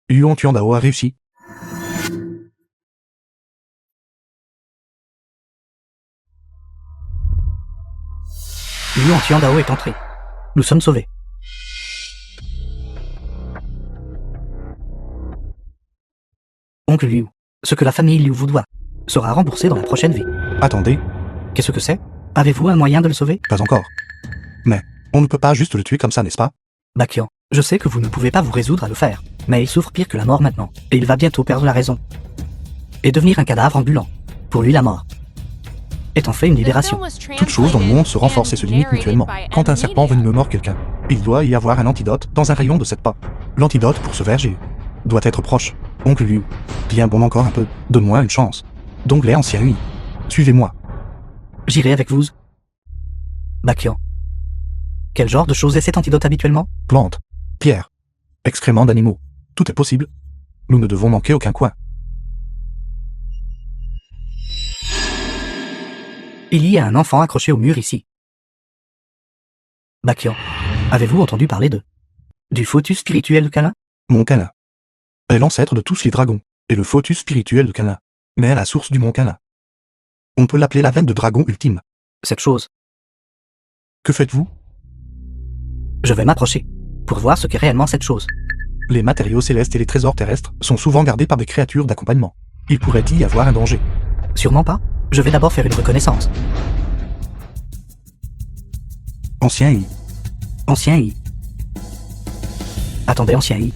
Yuan Tiandao a réussi. Yuan Tiandao est entré. Nous sommes sauvés. Oncle Liu, ce que la famille Liu vous doit sera remboursé dans la prochaine vie. Attendez, Qu'est-ce que c'est? Avez-vous un moyen de le sauver? pas encore. Mais, on ne peut pas juste le tuer comme ça, n'est-ce pas? Bakian, je sais que vous ne pouvez pas vous résoudre à le faire, mais il souffre pire que la mort maintenant, et il va bientôt perdre la raison. Et devenir un cadavre ambulant. Pour lui, la mort est en fait une libération. Toute chose dans le monde se renforce et se limite mutuellement. Quand un serpent venimeux mord quelqu'un, il doit y avoir un antidote dans un rayon de 7 pas. L'antidote pour ce verger doit être proche. Oncle Liu, bien bon encore un peu, donne-moi une chance. Donc les anciens unis, suivez-moi. J'irai avec vous. Bakian. Quel genre de chose est cet antidote habituellement? Plantes, pierres, excréments d'animaux, tout est possible. Nous ne devons manquer aucun coin. Il y a un enfant accroché au mur ici. Bakian, avez-vous entendu parler du fœtus spirituel de Kanna? Mont Kanna est l'ancêtre de tous les dragons, et le fœtus spirituel de Kanna naît à la source du mont Kanna. On peut l'appeler la veine de dragon ultime. Cette chose, Que faites-vous? je vais m'approcher pour voir ce qu'est réellement cette chose. Les matériaux célestes et les trésors terrestres sont souvent gardés par des créatures d'accompagnement. Il pourrait y avoir un danger. Sûrement pas. Je vais d'abord faire une reconnaissance. Ancien I. Ancien I. Attendez, ancien I.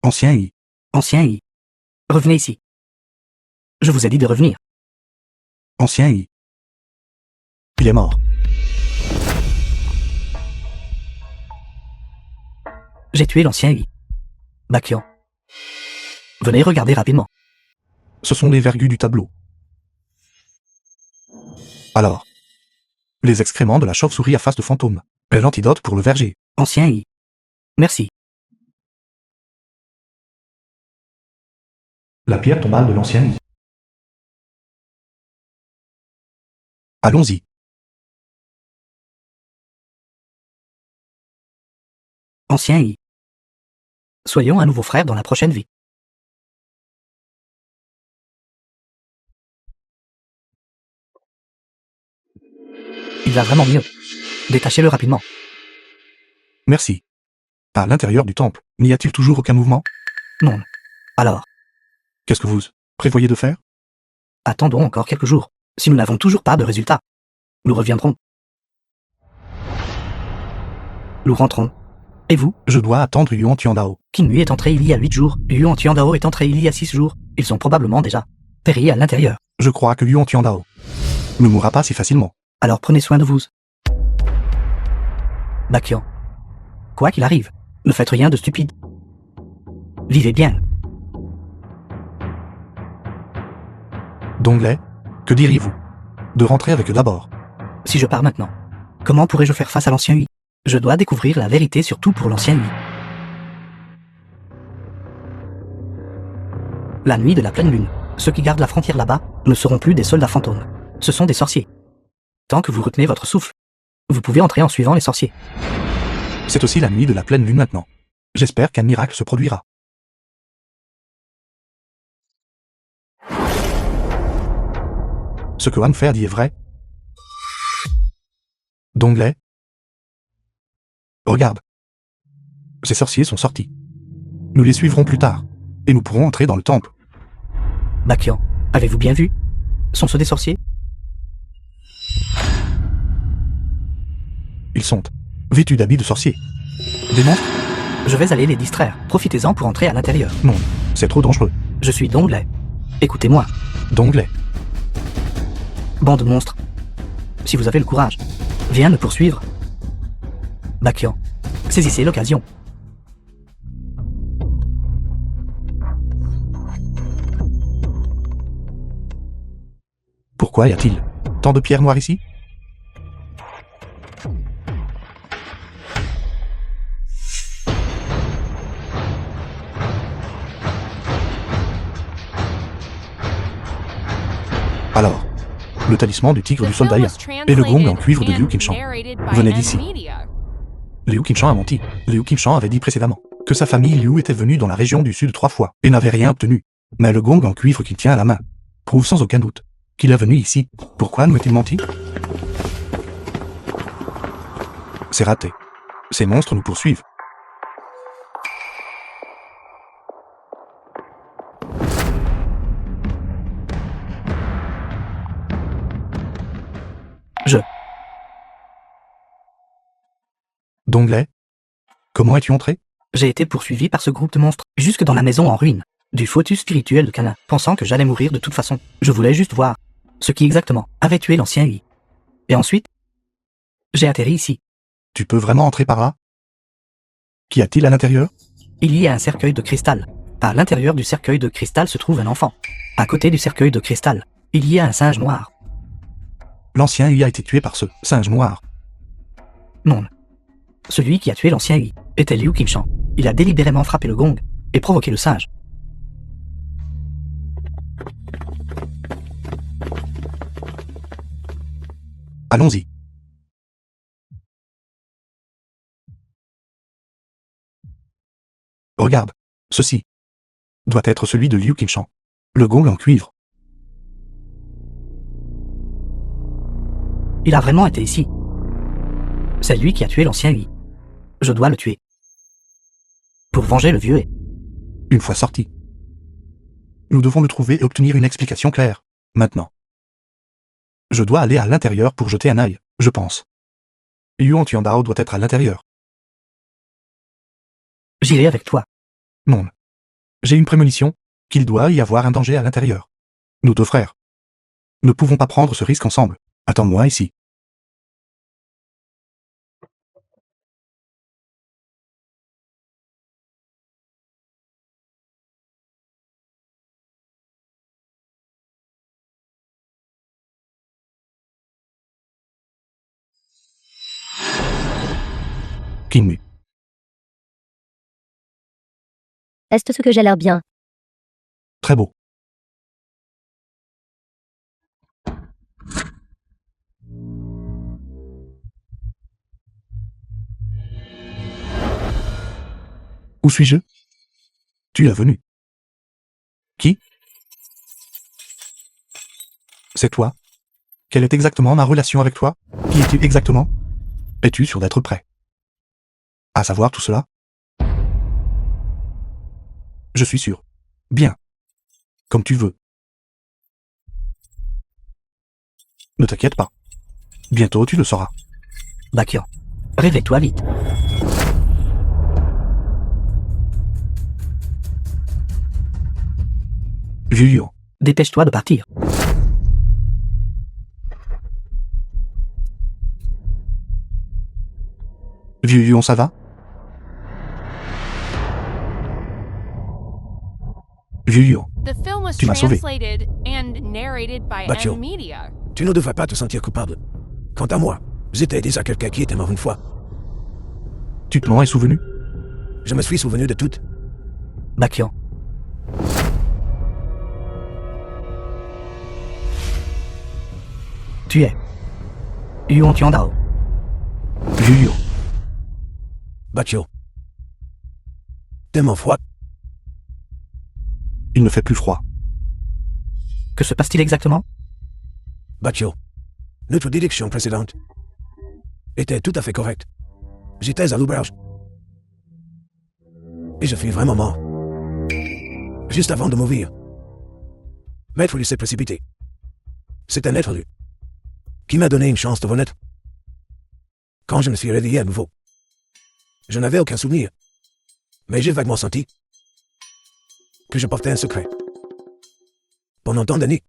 Ancien I. Ancien I. Revenez ici. Je vous ai dit de revenir. Ancien I. Il est mort. J'ai tué l'ancien I. Bakian. Venez regarder rapidement. Ce sont les vergus du tableau. Alors, les excréments de la chauve-souris à face de fantôme est l'antidote pour le verger. Ancien I. Merci. La pierre tombale de l'ancien I. Allons-y. Ancien I. Soyons à nouveau frères dans la prochaine vie. Il va vraiment mieux. Détachez-le rapidement. Merci. À l'intérieur du temple, n'y a-t-il toujours aucun mouvement? Non. Alors, Qu'est-ce que vous prévoyez de faire? attendons encore quelques jours. Si nous n'avons toujours pas de résultat, nous reviendrons. Nous rentrons. Et vous? Je dois attendre Yuan Tiandao. Qingyu est entré il y a 8 jours. Yuan Tiandao est entré il y a 6 jours. Ils sont probablement déjà péris à l'intérieur. Je crois que Yuan Tiandao ne mourra pas si facilement. Alors prenez soin de vous. Bakian. Quoi qu'il arrive, ne faites rien de stupide. Vivez bien. Donglai, que diriez-vous de rentrer avec eux d'abord? Si je pars maintenant, comment pourrais-je faire face à l'ancien Hui? Je dois découvrir la vérité surtout pour l'ancien Hui. La nuit de la pleine lune, ceux qui gardent la frontière là-bas ne seront plus des soldats fantômes. Ce sont des sorciers. Tant que vous retenez votre souffle, vous pouvez entrer en suivant les sorciers. C'est aussi la nuit de la pleine lune maintenant. J'espère qu'un miracle se produira. Ce que Han Fer dit est vrai. Donglai. Regarde. Ces sorciers sont sortis. Nous les suivrons plus tard, et nous pourrons entrer dans le temple. Bakian, avez-vous bien vu? Sont-ce des sorciers? Ils sont vêtus d'habits de sorciers. Des monstres? Je vais aller les distraire. Profitez-en pour entrer à l'intérieur. Non, c'est trop dangereux. Je suis Donglai. Écoutez-moi, Donglai. bande de monstres. Si vous avez le courage, viens me poursuivre. Bakian, saisissez l'occasion. Pourquoi y a-t-il tant de pierres noires ici? Alors, le talisman du tigre The du film soldat was et le gong en translated cuivre de Liu and Qingshan. narrated by Venez M d'ici. Media. Liu Qingshan a menti. Liu Qingshan avait dit précédemment que sa famille Liu était venue dans la région du sud 3 fois et n'avait rien obtenu. Mais le gong en cuivre qu'il tient à la main prouve sans aucun doute qu'il est venu ici. Pourquoi nous a-t-il menti? C'est raté. Ces monstres nous poursuivent. Donglai, comment es-tu entré? J'ai été poursuivi par ce groupe de monstres, jusque dans la maison en ruine, du fœtus spirituel de Cana, pensant que j'allais mourir de toute façon. Je voulais juste voir ce qui exactement avait tué l'ancien Hui. Et ensuite, j'ai atterri ici. Tu peux vraiment entrer par là? Qu'y a-t-il à l'intérieur? Il y a un cercueil de cristal. À l'intérieur du cercueil de cristal se trouve un enfant. À côté du cercueil de cristal, il y a un singe noir. L'ancien Hui a été tué par ce singe noir. Non. Celui qui a tué l'ancien Hui était Liu Qingshan. Il a délibérément frappé le gong et provoqué le singe. Allons-y. Regarde, ceci doit être celui de Liu Qingshan. Le gong en cuivre. Il a vraiment été ici. C'est lui qui a tué l'ancien Hui. Je dois le tuer. Pour venger le vieux et... Une fois sorti. Nous devons le trouver et obtenir une explication claire. Maintenant. Je dois aller à l'intérieur pour jeter un œil, je pense. Yuan Tiandao doit être à l'intérieur. J'irai avec toi. Non. J'ai une prémonition qu'il doit y avoir un danger à l'intérieur. Nous deux frères ne pouvons pas prendre ce risque ensemble. Attends-moi ici. Qingmu. Est-ce ce que j'ai l'air bien? Très beau. Où suis-je? Tu es venu. Qui? C'est toi. Quelle est exactement ma relation avec toi? Qui es-tu exactement? Es-tu sûr d'être prêt à savoir tout cela? Je suis sûr. Bien. Comme tu veux. Ne t'inquiète pas. Bientôt tu le sauras. Bakian. Réveille-toi vite. Vieux Yuan, Dépêche-toi de partir. Vieux Yuan, ça va? Vieux Yuan, The film was Tu m'as sauvé. translated and narrated by Bachio. M Media. Tu ne devrais pas te sentir coupable. Quant à moi, j'étais aidé à quelqu'un qui était mort une fois. tu te m'en es souvenu? Je me suis souvenu de tout. Bakian. Tu es Yuan Tiandao. Vieux Yuan, Bachio. Tellement froid. il ne fait plus froid. Que se passe-t-il exactement? Bachio. Notre direction précédente était tout à fait correcte. J'étais à l'ouvrage. Et je fus vraiment mort. Juste avant de mourir. Maître lui s'est précipité. C'est un être lui qui m'a donné une chance de renaître. Quand je me suis réveillé à nouveau, je n'avais aucun souvenir. Mais j'ai vaguement senti que je portais un secret. Pendant tant d'années,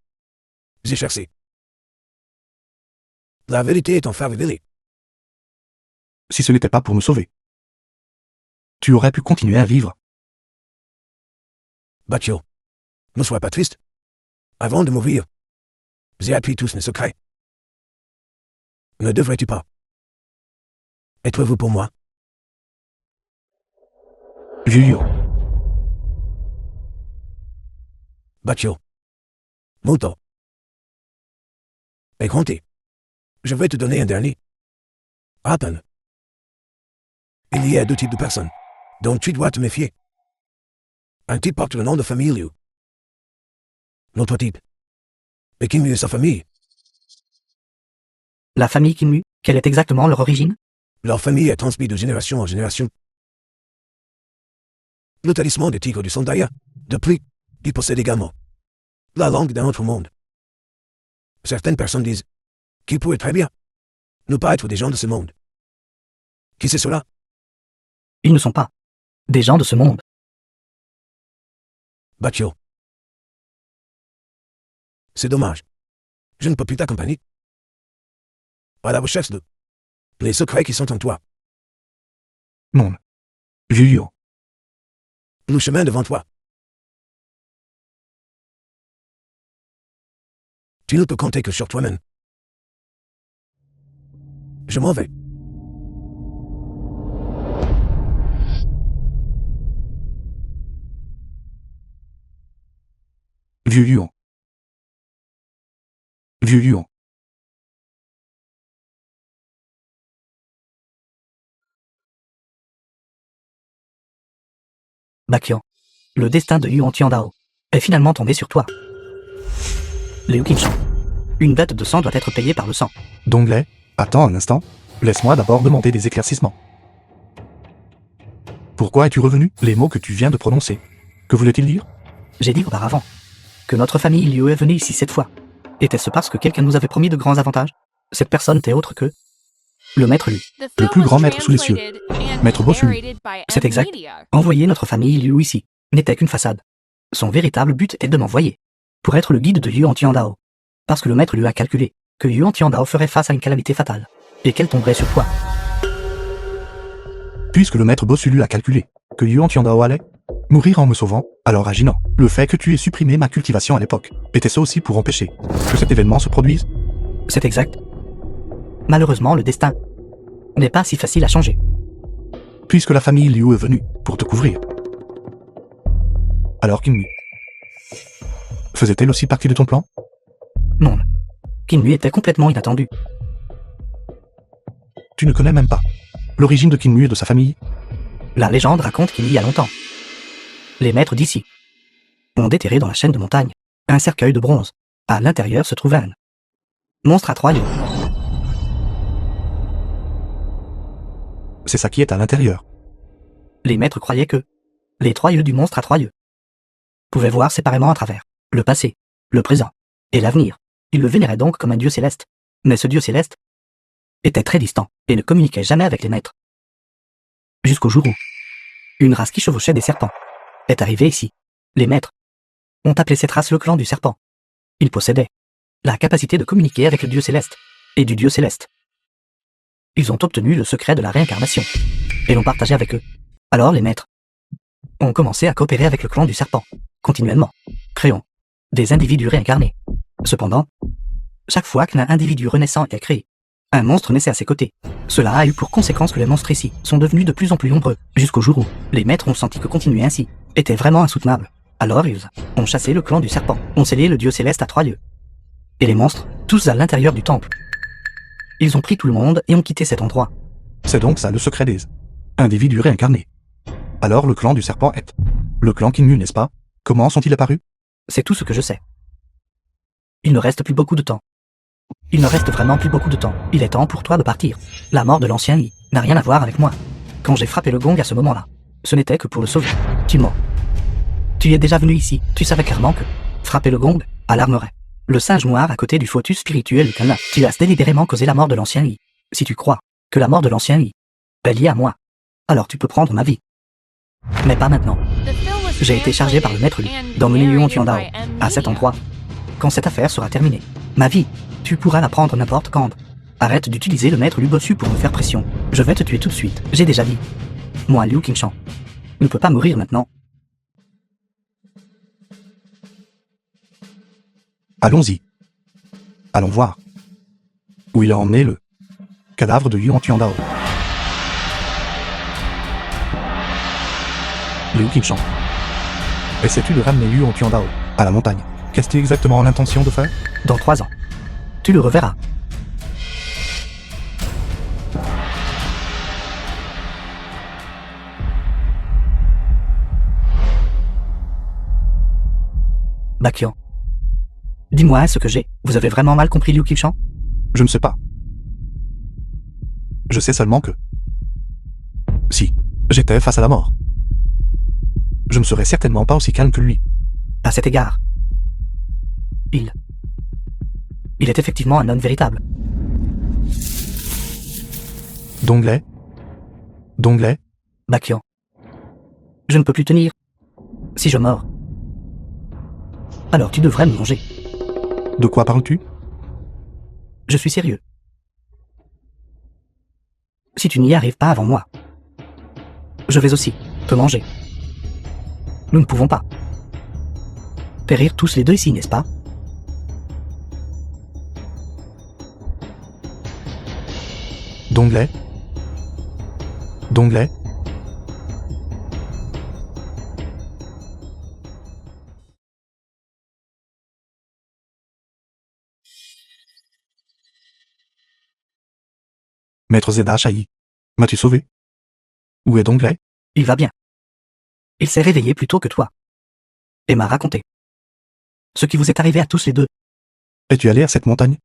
j'ai cherché. La vérité est enfin révélée. Si ce n'était pas pour me sauver, tu aurais pu continuer à vivre. Bachio, ne sois pas triste. Avant de mourir, j'ai appris tous mes secrets. Ne devrais-tu pas être vous pour moi? Vieux Yuan, Bachio. Mon temps est compté. Je vais te donner un dernier. Rappel. Il y a deux types de personnes dont tu dois te méfier. Un type porte le nom de famille Liu. L'autre type est Kim Liu et sa famille. La famille Kinmu, quelle est exactement leur origine? Leur famille est transmise de génération en génération. Le talisman des tigres du Sondaya, depuis, ils possèdent également la langue d'un autre monde. Certaines personnes disent qu'ils pourraient très bien ne pas être des gens de ce monde. Qui c'est cela? Ils ne sont pas des gens de ce monde. Bachio. C'est dommage. Je ne peux plus t'accompagner. À la recherche de les secrets qui sont en toi. non. Vieux Yuan, Le chemin devant toi. Tu ne peux compter que sur toi-même. Je m'en vais. Vieux Yuan. Vieux Yuan. Bakian. Le destin de Yuan Tiandao est finalement tombé sur toi. Liu Qinshan. Une dette de sang doit être payée par le sang. Donglai, attends un instant. Laisse-moi d'abord demander des éclaircissements. Pourquoi es-tu revenu? Les mots que tu viens de prononcer. Que voulait-il dire? J'ai dit auparavant que notre famille Liu est venue ici cette fois. Était-ce parce que quelqu'un nous avait promis de grands avantages? Cette personne n'était autre que le maître Liu. The Le film plus was grand maître sous les cieux. translated and Maître Bossu. narrated by C'est M exact. Media. Envoyer notre famille Liu ici n'était qu'une façade. Son véritable but était de m'envoyer pour être le guide de Yuan Tiandao. Parce que le maître Liu a calculé que Yuan Tiandao ferait face à une calamité fatale et qu'elle tomberait sur toi. Puisque le maître Bossulu a calculé que Yuan Tiandao allait mourir en me sauvant, alors aginant, le fait que tu aies supprimé ma cultivation à l'époque, était-ce aussi pour empêcher que cet événement se produise? C'est exact. Malheureusement, le destin n'est pas si facile à changer. Puisque la famille Liu est venue pour te couvrir. Alors Kinmu faisait-elle aussi partie de ton plan? Non. Kinmu était complètement inattendu. Tu ne connais même pas l'origine de Kinmu et de sa famille? La légende raconte qu'il y a longtemps, les maîtres d'ici ont déterré dans la chaîne de montagne un cercueil de bronze. À l'intérieur se trouvait un monstre à 3 yeux. C'est ça qui est à l'intérieur. Les maîtres croyaient que les 3 yeux du monstre à 3 yeux pouvaient voir séparément à travers le passé, le présent et l'avenir. Ils le vénéraient donc comme un dieu céleste. Mais ce dieu céleste était très distant et ne communiquait jamais avec les maîtres. Jusqu'au jour où une race qui chevauchait des serpents est arrivée ici. Les maîtres ont appelé cette race le clan du serpent. Ils possédaient la capacité de communiquer avec le dieu céleste et du dieu céleste. Ils ont obtenu le secret de la réincarnation et l'ont partagé avec eux. Alors les maîtres ont commencé à coopérer avec le clan du serpent, continuellement, créant des individus réincarnés. Cependant, chaque fois qu'un individu renaissant est créé, un monstre naissait à ses côtés. Cela a eu pour conséquence que les monstres ici sont devenus de plus en plus nombreux, jusqu'au jour où les maîtres ont senti que continuer ainsi était vraiment insoutenable. Alors ils ont chassé le clan du serpent, ont scellé le dieu céleste à 3 lieues. Et les monstres, tous à l'intérieur du temple. Ils ont pris tout le monde et ont quitté cet endroit. C'est donc ça le secret des individus réincarnés. Alors le clan du serpent est le clan Kinmu, n'est-ce pas? Comment sont-ils apparus? C'est tout ce que je sais. Il ne reste plus beaucoup de temps. Il ne reste vraiment plus beaucoup de temps. Il est temps pour toi de partir. La mort de l'ancien Yi n'a rien à voir avec moi. Quand j'ai frappé le gong à ce moment-là, ce n'était que pour le sauver. Timon, tu es déjà venu ici. Tu savais clairement que frapper le gong alarmerait le singe noir à côté du fœtus spirituel du Kana. Tu as délibérément causé la mort de l'ancien Yi. Si tu crois que la mort de l'ancien Yi est liée à moi, alors tu peux prendre ma vie. Mais pas maintenant. J'ai été chargé par le maître Lu d'emmener Yuan Tiandao à cet endroit. Quand cette affaire sera terminée, ma vie, tu pourras la prendre n'importe quand. Arrête d'utiliser le maître Lu bossu pour me faire pression. Je vais te tuer tout de suite. J'ai déjà dit. Moi, Liu Qingshan, ne peux pas mourir maintenant. Allons-y. Allons voir. Où il a emmené le cadavre de Yuan Tiandao. Liu Qingshan. Essaies-tu de ramener Yuan Tiandao à la montagne? Qu'est-ce exactement l'intention de faire? Dans 3 ans, tu le reverras. Bakian. Dis-moi ce que j'ai. Vous avez vraiment mal compris Liu Qingshan? Je ne sais pas. Je sais seulement que si j'étais face à la mort, je ne serais certainement pas aussi calme que lui. À cet égard, il est effectivement un homme véritable. Donglai? Bakian. Je ne peux plus tenir. Si je meurs, alors tu devrais me manger. De quoi parles-tu? Je suis sérieux. Si tu n'y arrives pas avant moi, je vais aussi te manger. Nous ne pouvons pas périr tous les deux ici, n'est-ce pas? Donglai? Maître Zeda Shahi, m'as-tu sauvé? Où est Donglai? Il va bien. Il s'est réveillé plus tôt que toi. Et m'a raconté ce qui vous est arrivé à tous les deux. Es-tu allé à cette montagne?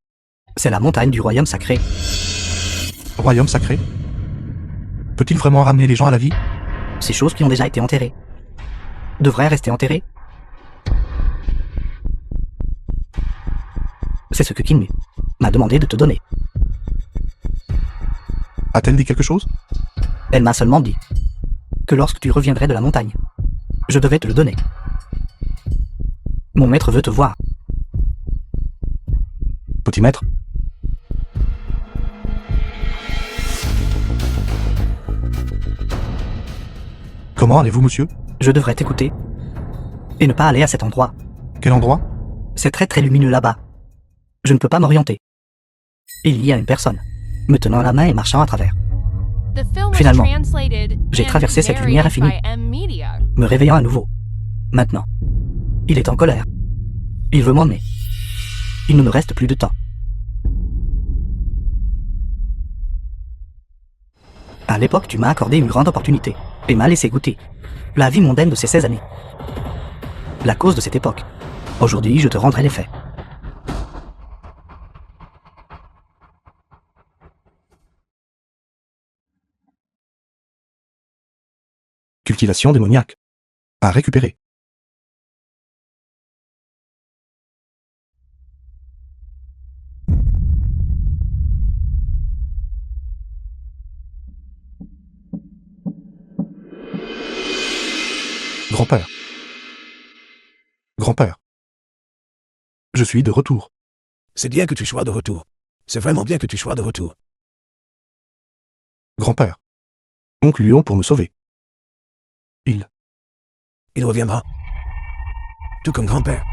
C'est la montagne du royaume sacré. Royaume sacré? Peut-il vraiment ramener les gens à la vie? Ces choses qui ont déjà été enterrées devraient rester enterrées. C'est ce que Kinmu m'a demandé de te donner. A-t-elle dit quelque chose? Elle m'a seulement dit que lorsque tu reviendrais de la montagne, je devais te le donner. Mon maître veut te voir. Petit maître? Comment allez-vous, monsieur? Je devrais t'écouter et ne pas aller à cet endroit. Quel endroit? C'est très très lumineux là-bas. Je ne peux pas m'orienter. Il y a une personne me tenant la main et marchant à travers. Finalement, j'ai traversé cette lumière infinie, me réveillant à nouveau. Maintenant, il est en colère. Il veut m'emmener. Il ne me reste plus de temps. À l'époque, tu m'as accordé une grande opportunité et m'as laissé goûter la vie mondaine de ces 16 années. La cause de cette époque. Aujourd'hui, je te rendrai les faits. Cultivation démoniaque. À récupérer. Grand-père. Grand-père. Je suis de retour. C'est bien que tu sois de retour. C'est vraiment bien que tu sois de retour. Grand-père. Concluons pour me sauver. Il reviendra. Tout comme grand-père.